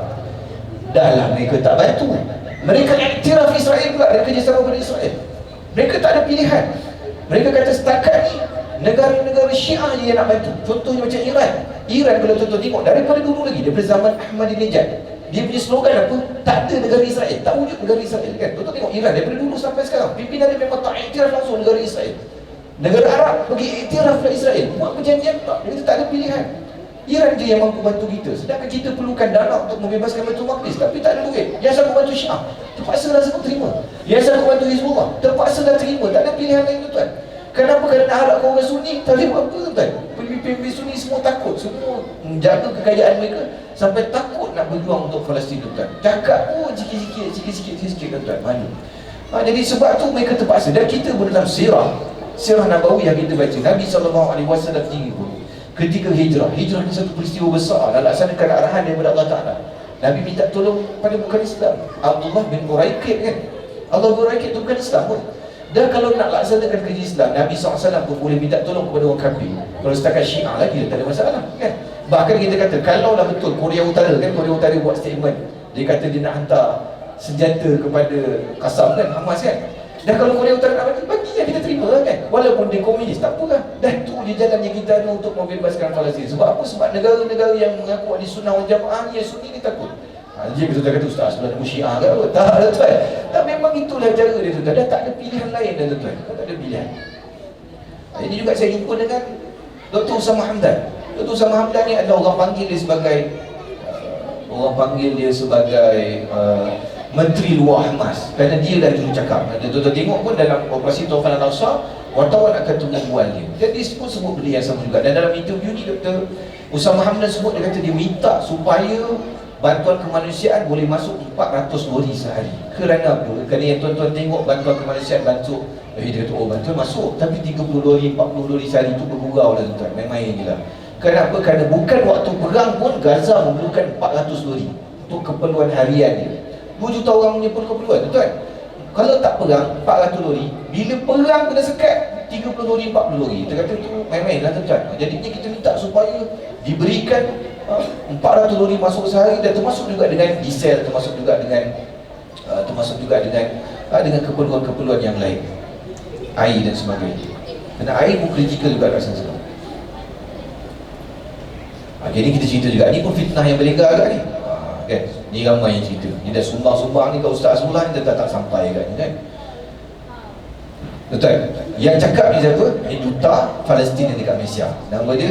Dahlah mereka tak bantu, mereka iktiraf Israel pula dan kerjasama dengan Israel. Mereka tak ada pilihan. Mereka kata setakat ni negara-negara Syiah je yang nak bantu. Contohnya macam Iran. Iran kalau tuan-tuan tengok daripada dulu lagi, daripada zaman Ahmadinejad, dia punya slogan apa? Tak ada negara Israel, tak wujud negara Israel, kan? Tuan-tuan tengok Iran daripada dulu sampai sekarang, pimpinan dia memang tak iktiraf langsung negara Israel. Negara Arab pergi iktiraflah Israel, buat perjanjian tak. Dia kata tak ada pilihan. Iran je yang mampu bantu kita, sedangkan kita perlukan dana untuk membebaskan Baitul Maqdis, tapi tak ada duit. Yang sanggup bantu Syiah, terpaksa lah sebut terima. Yang sanggup bantu Hizbullah, terpaksa lah terima. Tak ada pilihan lain, tuan-tuan. Kenapa? Kerana nak harap orang Sunni tak boleh buat apa, tuan-tuan. Pemimpin Sunni semua takut, semua menjaga kekayaan mereka sampai takut nak berjuang untuk Palestin, tuan-tuan. Cakap sikit-sikit, tuan-tuan, malu. Jadi sebab tu mereka terpaksa. Dan kita dalam Sirah Nabawiyah kita baca, Nabi SAW tinggi pun ketika hijrah ni satu peristiwa besar dan laksanakan arahan daripada Allah Ta'ala. Nabi minta tolong pada bukan Islam, Abdullah bin Uraikid, kan? Allah bin Uraikid tu bukan Islam pun. Dan kalau nak laksanakan kerja Islam, Nabi SAW pun boleh minta tolong kepada orang kafir. Kalau setakat Syiah lagi, tak ada masalah, kan? Bahkan kita kata, kalau lah betul Korea Utara, kan, Korea Utara buat statement, dia kata dia nak hantar senjata kepada Qassam, kan, Hamas, kan? Dan kalau Korea Utara nak bagi je, kita terima, kan? Walaupun dia komunis, tak apa, kan? Dan tu je jalan yang kita ada untuk membebaskan Palestin. Sebab apa? Sebab negara-negara yang mengaku ahli sunnah wal jamaah ni, yang Sunni ni takut. Dia kata, Ustaz, sebelah nama Syiah ke apa? Tak, tuan. Tak, memang itulah cara dia, tuan. Dah tak ada pilihan lain dah, tuan. Tak ada pilihan. Ini juga saya jumpa dengan Dr. Usama Hamdan. Dr. Usama Hamdan ni adalah orang panggil dia sebagai Menteri Luar Hamas, kerana dia dah juru cakap. Tuan-tuan tengok pun dalam operasi Taufan Al-Aqsa, wartawan akan tunggu bual dia. Dan dia sebut benda yang sama juga. Dan dalam interview ni Dr. Usama Hamdan sebut, dia kata dia minta supaya bantuan kemanusiaan boleh masuk 400 lori sehari. Kerana apa? Kerana yang tuan-tuan tengok bantuan kemanusiaan bantu, dia kata, oh bantuan masuk, tapi 30 lori, 40 lori sehari tu bergurau lah, tuan-tuan. Main-main je lah. Kenapa? Kerana bukan waktu perang pun Gaza memerlukan 400 lori untuk keperluan harian dia. 2 juta orang punya keperluan, tuan. Kalau tak perang, 400 lori. Bila perang kena sekat, 30 lori, 40 lori. Kita kata tu main-main lah, tuan. Jadi kita minta supaya diberikan 400 lori masuk sehari, dan termasuk juga dengan diesel, termasuk juga dengan keperluan-keperluan yang lain, air dan sebagainya. Kerana air pun kritikal juga kat sana sekarang. Jadi kita cerita juga, ni pun fitnah yang berlega agak ni, kan? Ni ramai yang cerita, ni dah sumbang-sumbang ni kat Ustaz Azullah ni tak sampai kat ni, kan? Betul. Yang cakap ni siapa? Ini duta Palestin yang dekat Malaysia. Nama dia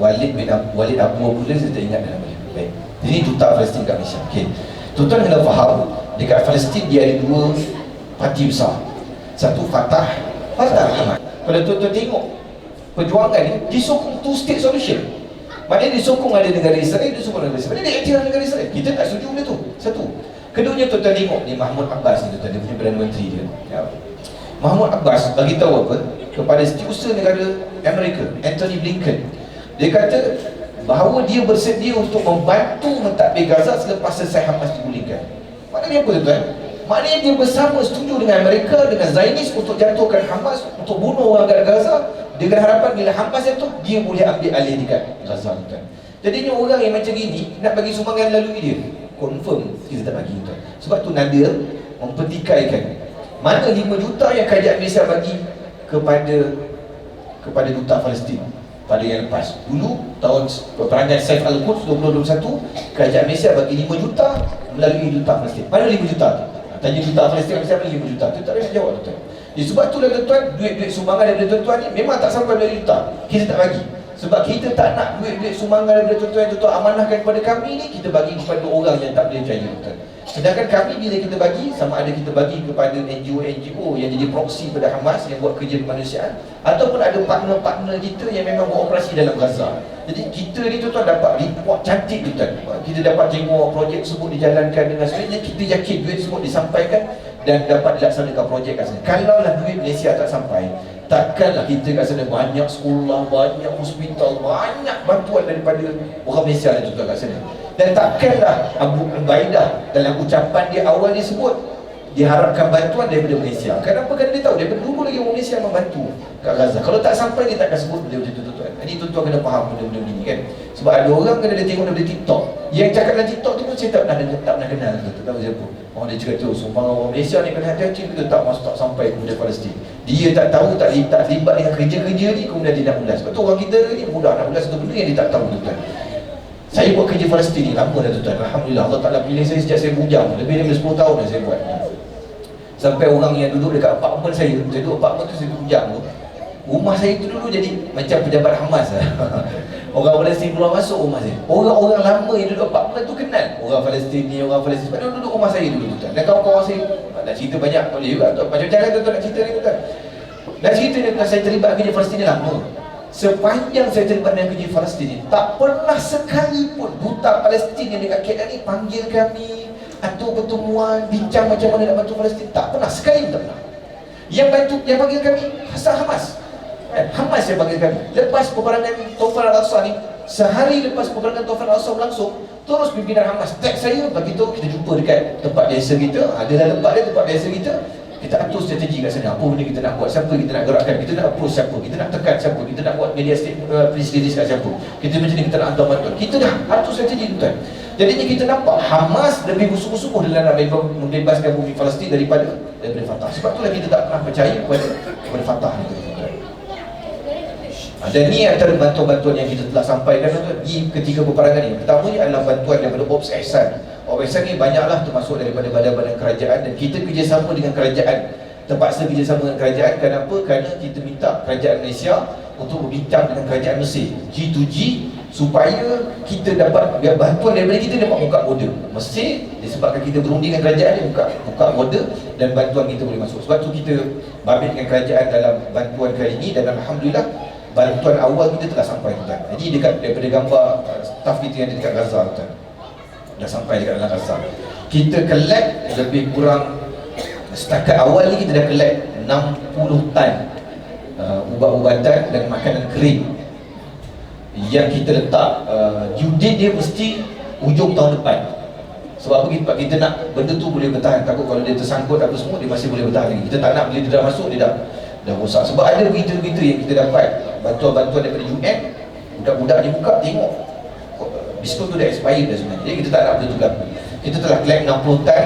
Walid Abu Abdullah, saya tak ingat nama dia. Baik. Ini duta Palestin dekat Malaysia. Okey. Tuan-tuan kena faham, dekat Palestin dia ada 2 parti besar. Satu Fatah Hamas. Kalau tuan-tuan tengok perjuangan ni disokong two state solution. Maknanya disokong ada negara Israel, disokong negara Israel. Maknanya dia iktiraf negara Israel. Kita tak setuju benda tu. Satu. Keduanya tuan-tuan tengok ni Mahmud Abbas ni, tuan-tuan, dia punya Perdana Menteri dia. Ya. Mahmud Abbas bagi tahu apa kepada Setiausaha Negara Amerika Anthony Blinken. Dia kata bahawa dia bersedia untuk membantu mentadbir Gaza selepas selesai Hamas digulingkan. Maknanya apa, tuan? Maknanya dia bersama setuju dengan Amerika, dengan Zionis untuk jatuhkan Hamas, untuk bunuh orang kat Gaza, dengan harapan bila Hamas jatuh, dia boleh ambil alih dekat Gaza, tuan. Jadinya orang yang macam ini nak bagi sumbangan lalui dia, confirm kita tak bagi, tuan. Sebab tu Nadir mempertikaikan mana 5 juta yang kerajaan Malaysia bagi kepada duta Palestin pada yang lepas. Dulu tahun peperangan Saif Al-Quds 2021, kerajaan Malaysia bagi 5 juta melalui duta Palestin. Mana 5 juta tu? Tanya duta Palestin Malaysia bagi 5 juta. Tu tak boleh nak jawab, tuan. Sebab itulah, tuan, duit-duit sumbangan daripada tuan-tuan ni memang tak sampai melalui duta. Kita tak bagi. Sebab kita tak nak duit-duit sumbangan daripada tuan-tuan yang tuan-tuan amanahkan kepada kami ni, kita bagi kepada orang yang tak boleh percaya, tuan. Sedangkan kami bila kita bagi, sama ada kita bagi kepada NGO-NGO yang jadi proksi pada Hamas yang buat kerja kemanusiaan, ataupun ada partner-partner kita yang memang beroperasi dalam Gaza. Jadi kita ni, tuan-tuan, dapat report cantik, tuan. Kita dapat tengok projek tersebut dijalankan dengan sebenarnya kita yakin duit tersebut disampaikan dan dapat dilaksanakan projek kat sana. Kalaulah duit Malaysia tak sampai, takkanlah kita kat sana banyak sekolah, banyak hospital, banyak bantuan daripada orang Malaysia dan tuan kat sana. Dan takkanlah Abu Ubaidah dalam ucapan dia awal dia sebut diharapkan bantuan daripada Malaysia. Kenapa? Kerana dia tahu daripada dulu lagi orang Malaysia membantu kat Gaza. Kalau tak sampai dia takkan sebut benda macam tu, tuan. Jadi tuan-tuan kena faham benda-benda ni kan. Sebab ada orang kena dia tengok daripada TikTok. Yang cakap dalam TikTok tu pun saya tak pernah kenal, tak tahu siapa. Orang dia cakap tu sumbangan orang Malaysia ni kena hati-hati, kita tak masuk tak sampai kepada Palestin. Dia tak tahu, tak terlibat dengan kerja-kerja ni, kemudian dia nak ulas. Sebab tu orang kita ni mudah nak ulas satu benda yang dia tak tahu, tuan. Saya buat kerja Palestin ni lama dah, tuan. Alhamdulillah Allah Ta'ala pilih saya sejak saya bujang. Lebih daripada 10 tahun dah saya buat. Sampai orang yang duduk dekat apartmen saya duduk apartmen tu, saya bujang tu, rumah saya tu dulu jadi macam pejabat Hamas lah. Orang Palestin keluar masuk rumah saya. Orang-orang lama yang duduk apartmen tu kenal orang Palestin ni, orang Palestin. Sebab dia duduk rumah saya dulu, tuan. Dan kawan-kawan saya nak cerita banyak boleh juga, tuan. Macam-macam kan tuan nak cerita ni, tuan. Dan cerita ni, tuan, saya terlibat kerja Palestin ni lama. Sepanjang saya terlibat dengan kerja Palestin ni, tak pernah sekalipun duta Palestin yang dekat KL ni panggil kami atau pertemuan, bincang macam mana nak bantu Palestin. Tak pernah, sekali pun tak pernah. Yang bantu, yang panggil kami Hamas. Hamas yang panggil kami. Lepas peperangan Taufan Al-Aqsa ni, sehari lepas peperangan Taufan Al-Aqsa berlangsung, terus pimpinan Hamas tag saya, bagi tahu kita jumpa dekat tempat biasa kita. Adalah tempat dia, tempat biasa kita. Kita atur strategi kat sana. Apa benda kita nak buat, siapa kita nak gerakkan, kita nak approach siapa, kita nak tekan siapa, kita nak buat media press release kat siapa, kita macam ni, kita nak hantar bantuan. Kita dah atur strategi, tuan. Jadinya kita nampak Hamas lebih bersungguh-sungguh dalam nak membebaskan bumi Palestin daripada Fatah. Sebab itulah kita tak pernah percaya kepada Fatah ni, tuan. Dan ni antara bantuan-bantuan yang kita telah sampaikan, tuan, di ketiga peperangan ni. Pertamanya adalah bantuan daripada Ops Ihsan. Ops Ihsan ni banyaklah termasuk daripada badan-badan kerajaan, dan kita kerjasama dengan kerajaan. Terpaksa kerjasama dengan kerajaan. Kenapa? Kerana kita minta kerajaan Malaysia untuk berbincang dengan kerajaan Mesir, G2G, supaya kita dapat bantuan daripada kita dapat buka border Mesir. Disebabkan kita berunding dengan kerajaan ni, buka border dan bantuan kita boleh masuk. Sebab tu kita babit dengan kerajaan dalam bantuan kali ini, dan Alhamdulillah bantuan awal kita telah sampai, tuan. Jadi daripada gambar staff kita yang ada dekat Gaza, tuan, dah sampai dekat dalam Gaza. Kita collect lebih kurang, setakat awal ni kita dah collect 60 tan ubat-ubatan dan makanan kering yang kita letak due date dia mesti hujung tahun depan. Sebab apa? Sebab kita nak benda tu boleh bertahan. Takut kalau dia tersangkut apa semua, dia masih boleh bertahan lagi. Kita tak nak bila dia dah masuk, dia dah rosak. Sebab ada berita-berita yang kita dapat bantuan-bantuan daripada UN, budak-budak ni buka tengok biskut tu dah expired dah sebenarnya. Jadi kita tak nak benda tu berlaku. Kita telah collect 60 tan.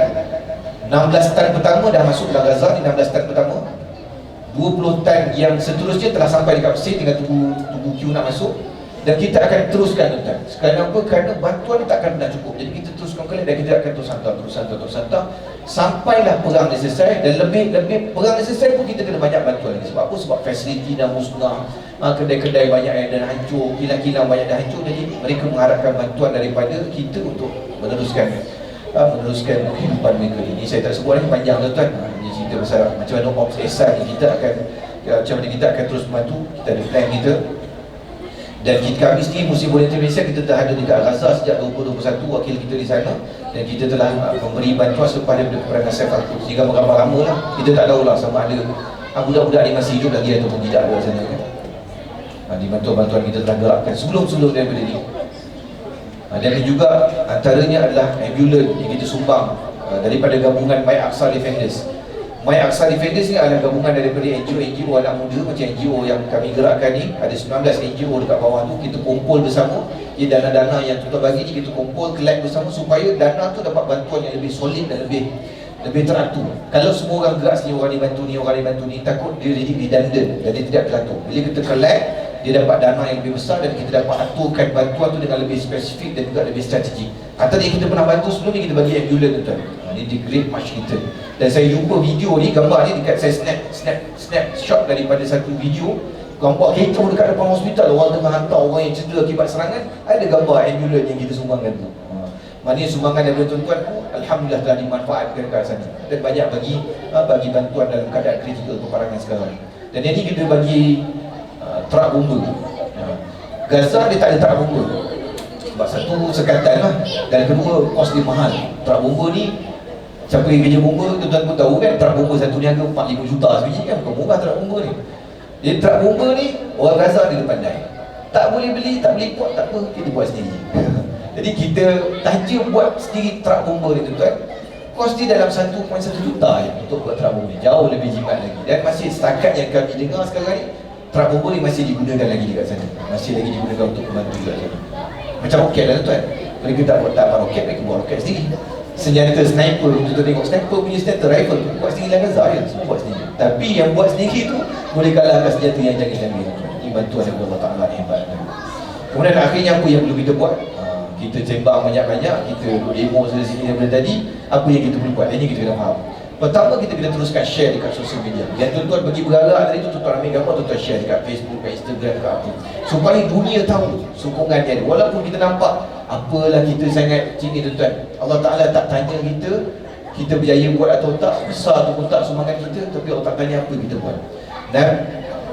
16 tan pertama dah masuk dalam Gaza ni, 16 tan pertama. 20 tan yang seterusnya telah sampai dekat Mesir, tinggal tunggu queue nak masuk. Dan kita akan teruskan, tuan. Kenapa? Kerana bantuan ni takkan pernah cukup. Jadi kita teruskan collect dan kita akan terus hantar sampailah perang ni selesai. Dan lebih perang ni selesai pun kita kena banyak bantuan lagi. Sebab apa? Sebab fasiliti dah musnah, kedai-kedai banyak yang dah hancur, kilang-kilang banyak dah hancur. Jadi mereka mengharapkan bantuan daripada kita untuk meneruskan kehidupan mereka ni. Saya tak sebut lagi, panjang, tuan. Ini cerita pasal macam mana Ops Ihsan ni. Kita akan macam mana kita akan terus membantu. Kita ada plan kita. Dan kami sendiri Muslim Volunteer Malaysia, kita telah ada dekat Gaza sejak 2021, wakil kita di sana. Dan kita telah memberi bantuan selepas daripada peperangan Saif al-Quds. Jika berapa lama lah, kita tak tahulah sama ada budak-budak ni masih hidup lagi ataupun tidak ada sana, kan. Di bantuan-bantuan kita telah gerakkan sebelum daripada ni. Dan juga antaranya adalah ambulans yang kita sumbang daripada gabungan My Aqsa Defenders. My Aqsa Defenders ni adalah gabungan daripada NGO anak muda macam NGO yang kami gerakkan ni. Ada 19 NGO dekat bawah tu, kita kumpul bersama. Dana-dana yang kita bagi ni kita kumpul, collect bersama supaya dana tu dapat bantuan yang lebih solid dan lebih teratur. Kalau semua orang gerak sini, orang ni bantu ni, orang ni bantu ni, takut dia jadi redundant dan dia tidak teratur. Bila kita collect, dia dapat dana yang lebih besar dan kita dapat aturkan bantuan tu dengan lebih spesifik dan juga lebih strategik. Antara yang kita pernah bantu sebelum ni, kita bagi ambulans, tuan. Ini di Great March kita. Dan saya jumpa video ni, gambar ni dekat saya snapshot daripada satu video. Gambar kereta dekat depan hospital, orang tengah hantar orang yang cedera akibat serangan, ada gambar ambulans yang kita sumbangkan tu. Maknanya sumbangan daripada tuan-tuan, Alhamdulillah telah dimanfaatkan kat sana. Dan banyak bagi bantuan dalam keadaan kritikal peperangan sekarang. Dan yang ni kita bagi truck bomba. Gaza dia tak ada truck bomba. Sebab satu sekatan lah, dan kedua kos dia mahal. Truck bomba ni, siapa yang kerja bomba, tuan-tuan pun tahu kan, truck bomba satu ni harga 4-5 juta sebiji kan, bukan murah truck bomba ni. Jadi truck bomba ni, orang Gaza dia pandai. Tak boleh beli, tak boleh import, tak apa, kita buat sendiri. Jadi kita taja buat sendiri truck bomba ni tuan-tuan, kos dia dalam 1.1 juta je untuk buat truck bomba ni. Jauh lebih jimat lagi. Dan masih setakat yang kami dengar sekarang ni, truck bomba ni masih digunakan lagi dekat sana. Masih lagi digunakan untuk membantu dekat sana. Macam roket lah tuan. Mereka tak buat roket, mereka buat roket sendiri. Senjata sniper, kita tengok sniper punya senjata rifle tu buat sendiri dalam Gaza je, semua buat sendiri. Tapi yang buat sendiri tu boleh kalahkan senjata yang canggih-canggih. Ini bantuan daripada Allah Ta'ala ni hebat. Kemudian akhirnya apa yang perlu kita buat? Kita sembang banyak-banyak, kita demo sini daripada tadi. Apa yang kita perlu buat? Ini kita kena faham. Pertama, kita kena teruskan share dekat sosial media. Yang tuan-tuan bagi bergerak tadi tu, tuan-tuan ambil gambar, tuan-tuan share dekat Facebook, dekat Instagram, dekat apa, supaya dunia tahu sokongan dia. Walaupun kita nampak apalah kita sangat sini tuan-tuan, Allah Ta'ala tak tanya kita berjaya buat atau tak, besar atau tak sumbangan kita, tapi Allah tak tanya apa kita buat. Dan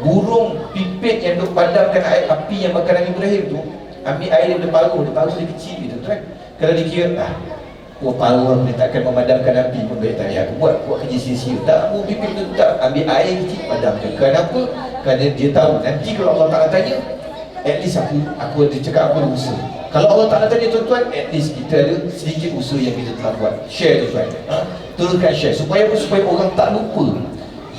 burung pipit yang duk padamkan api yang bakar Nabi Ibrahim tu, ambil air daripada paru dia kecil gitu tuan. Kalau dikira paru ni takkan memadamkan api pun, baik tak payah aku buat kerja sia-sia. Tak, burung pipit tu tak, ambil air kecil padamkan. Kenapa? Kerana dia tahu nanti kalau Allah Ta'ala tanya, at least aku ada cakap, aku ada usaha. Kalau Allah Ta'ala tanya tuan-tuan, at least kita ada sedikit usaha yang kita telah buat. Share tuan-tuan, teruskan share. Supaya apa? Supaya orang tak lupa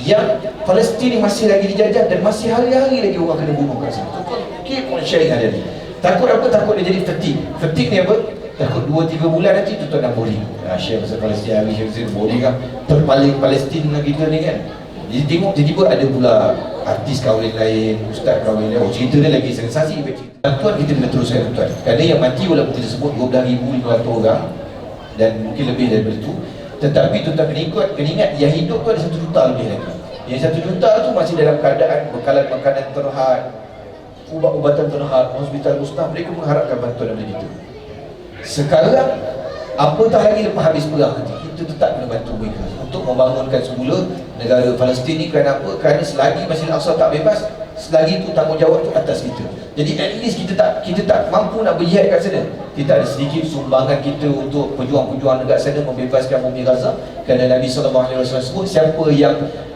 yang Palestin ni masih lagi dijajah dan masih hari-hari lagi orang kena bunuh kat sana. Tuan-tuan, keep on sharing ada ni. Takut apa? Takut dia jadi fatigue. Fatigue ni apa? Takut 2-3 bulan nanti tuan-tuan dah boring. Share pasal Palestin, hari-hari boring kan. Terpaling Palestin lah kita ni kan. Jadi tengok tiba-tiba ada pula artis kahwin lain, ustaz kahwin lain. Cerita dia lagi sensasi. Tuan kita kena teruskan tuan. Kerana yang mati walaupun kita sebut 12,500 orang dan mungkin lebih daripada itu, tetapi tuan-tuan kena ingat yang hidup tu ada 1 juta lebih lagi. Yang 1 juta tu masih dalam keadaan bekalan makanan terhad, ubat-ubatan terhad, hospital mustahil. Mereka mengharapkan bantuan daripada kita. Sekarang apatah lagi lepas habis perang nanti, kita tetap kena bantu mereka untuk membangunkan semula negara Palestin ni. Kerana apa? Kerana selagi Masjid Al-Aqsa tak bebas, selagi itu tanggungjawab tu atas kita. Jadi at least kita tak mampu nak berjihad kat sana, kita ada sedikit sumbangan kita untuk pejuang-pejuang dekat sana membebaskan bumi Gaza. Kerana Nabi SAW sebut, siapa yang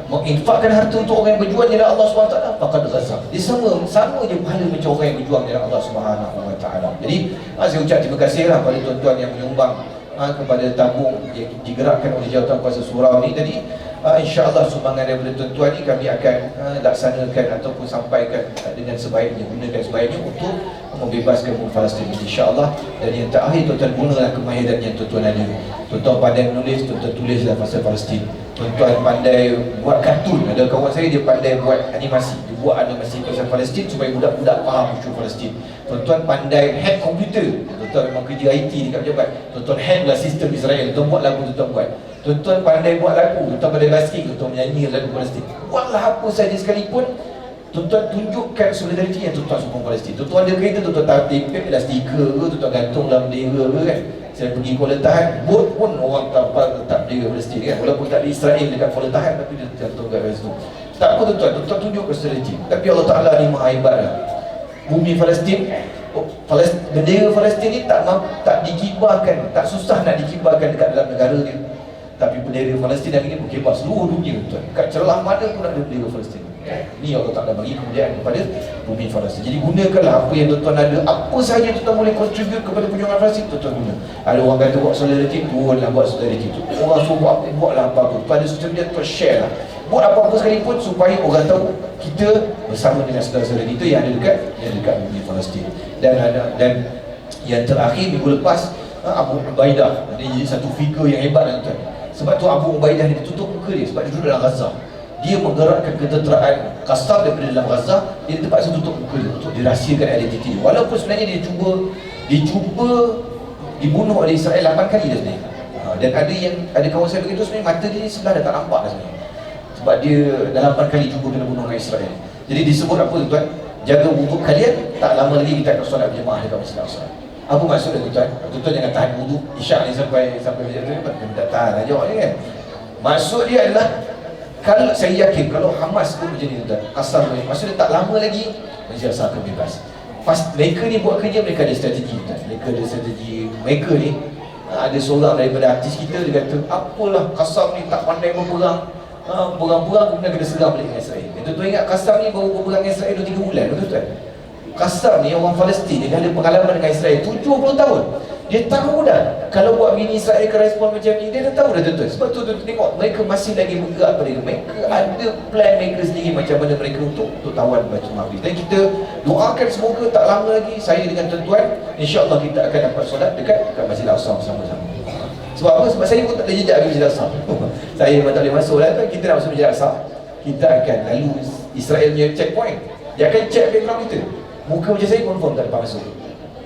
menginfakkan harta untuk orang yang berjuang di dalam Allah SWT, faqad Gaza. Dia sama je pahala macam orang yang berjuang di dalam Allah SWT. Jadi saya ucap terima kasih lah pada tuan-tuan yang menyumbang kepada tabung yang digerakkan oleh Jawatan Kuasa Surau ni tadi. InsyaAllah sumbangan daripada tuan-tuan ni kami akan laksanakan ataupun sampaikan dengan sebaiknya, gunakan sebaiknya untuk membebaskan bumi Palestin insyaAllah. Dan yang terakhir, tuan-tuan gunalah kemahiran yang tuan-tuan ada. Tuan-tuan pandai menulis, tuan-tuan tulislah pasal Palestin. Tuan-tuan pandai buat kartun. Ada kawan saya dia pandai buat animasi, dia buat animasi pasal Palestin supaya budak-budak faham isu Palestin. Tuan-tuan pandai hack komputer, tuan-tuan memang kerja IT dekat pejabat, tuan-tuan hacklah sistem Israel, tuan-tuan buat lagu, tuan-tuan buat. Tuan-tuan pandai buat lagu, tuan-tuan pandai basketball, tuan-tuan menyanyi lagu Palestin. Buatlah apa saja sekalipun, tuan-tuan tunjukkan solidariti yang tuan-tuan sokong Palestin. Tuan-tuan ada kereta, tuan-tuan tarik lah stiker ke, tuan-tuan gantunglah bendera ke kan. Saya pergi Kuala Tahan, bot pun orang tanpa letak bendera Palestin kan. Walaupun tak ada Israel dekat Kuala Tahan, tapi dia gantung kat situ. Tak apa tuan-tuan, tuan-tuan tunjukkan solidariti. Tapi Allah Ta'ala ni maha hebat lah. Bumi Palestin, bendera Palestin ni tak dikibarkan, tak susah nak dikibarkan dekat dalam negara dia. Tapi bendera Palestin hari ini berkibar seluruh dunia tuan. Kat celah mana pun ada bendera Palestin. Ini Allah Ta'ala bagi kemuliaan kepada bumi Palestin. Jadi gunakanlah apa yang tuan-tuan ada. Apa sahaja tuan-tuan boleh contribute kepada perjuangan Palestin, tuan-tuan guna. Ada orang kata buat solidariti, turunlah buat solidariti tu. Orang suruh buatlah apa-apa. Pada sosial media tuan share lah. Buat apa-apa sekalipun supaya orang tahu kita bersama dengan saudara-saudara kita yang ada dekat bumi Palestin. Dan yang terakhir minggu lepas, Abu Ubaidah, dia satu figure yang hebat tuan. Sebab tu Abu Ubaidah ni tutup muka dia sebab dia duduk dalam Gaza. Dia menggerakkan ketenteraan Qassam daripada dalam Gaza. Dia terpaksa tutup muka dia untuk dirahsiakan identiti dia. Walaupun sebenarnya dia cuba dibunuh oleh Israel 8 kali dah sebenarnya. Dan ada kawan saya begitu sebenarnya mata dia sebelah dah tak nampak dah sebenarnya. Sebab dia dah 8 kali cuba kena bunuh dengan Israel. Jadi disebut apa tuan? Jaga wuduk kalian, tak lama lagi kita akan solat berjemaah dekat Masjid Al-Aqsa. Apa maksud dia tuan? Tuan jangan tahan wuduk isyak ni sampai macam tu kan, tak tahan aja ni kan. Maksud dia adalah, kalau saya yakin kalau Hamas pun macam ni tuan, kasar ni, maksud dia tak lama lagi Masjid Al-Aqsa akan bebas. Pas mereka ni buat kerja, mereka ada strategi tuan. Mereka ada strategi. Mereka ni ada seorang daripada artis kita, dia kata apalah Qassam ni tak pandai berperang, berang-berang kemudian kena serang balik dengan Israel. Tuan-tuan ingat Qassam ni baru berperang dengan Israel 2-3 bulan, betul tuan? Qassam ni orang Palestin, dia ada pengalaman dengan Israel 70 tahun. Dia tahu dah kalau buat begini Israel akan respon macam ni. Dia dah tahu dah tuan-tuan. Sebab tu tengok mereka masih lagi bergerak pada mereka ada plan mereka sendiri macam mana mereka untuk tawan Baitul Maqdis. Dan kita doakan semoga tak lama lagi saya dengan tuan-tuan insya-Allah kita akan dapat solat dekat Masjid Al-Aqsa bersama-sama. Sebab apa? Sebab saya pun tak ada jejak pergi Masjid Al-Aqsa. Saya memang tak boleh masuk lah tu. Kita nak masuk Masjid Al-Aqsa, kita akan lalu Israel punya checkpoint. Dia akan check background kita. Muka macam saya confirm tak dapat masuk.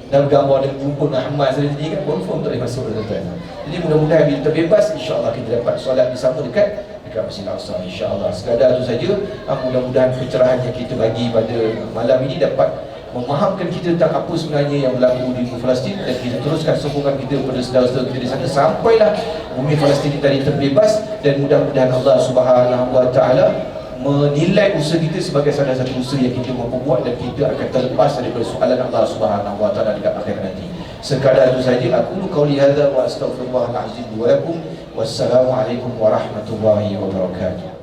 Dan gambar dan jumpa dengan Hamas sendiri kan confirm tak boleh masuk tuan-tuan. Jadi mudah-mudahan bila terbebas insya-Allah kita dapat solat bersama dekat Masjid Al-Aqsa insya-Allah. Sekadar tu saja. Mudah-mudahan pencerahan yang kita bagi pada malam ini dapat memahamkan kita tentang apa sebenarnya yang berlaku di Palestin, dan kita teruskan sokongan kita kepada saudara-saudara kita di sana sampailah bumi Palestin tadi terbebas. Dan mudah-mudahan Allah Subhanahu Wa Taala menilai usaha kita sebagai salah satu usaha yang kita mampu buat, dan kita akan terlepas daripada soalan Allah Subhanahu Wa Taala dekat akhirat nanti. Sekadar itu saja. Aku qauli hadza wa astaghfirullahal azim wa lakum. Wassalamualaikum warahmatullahi wabarakatuh.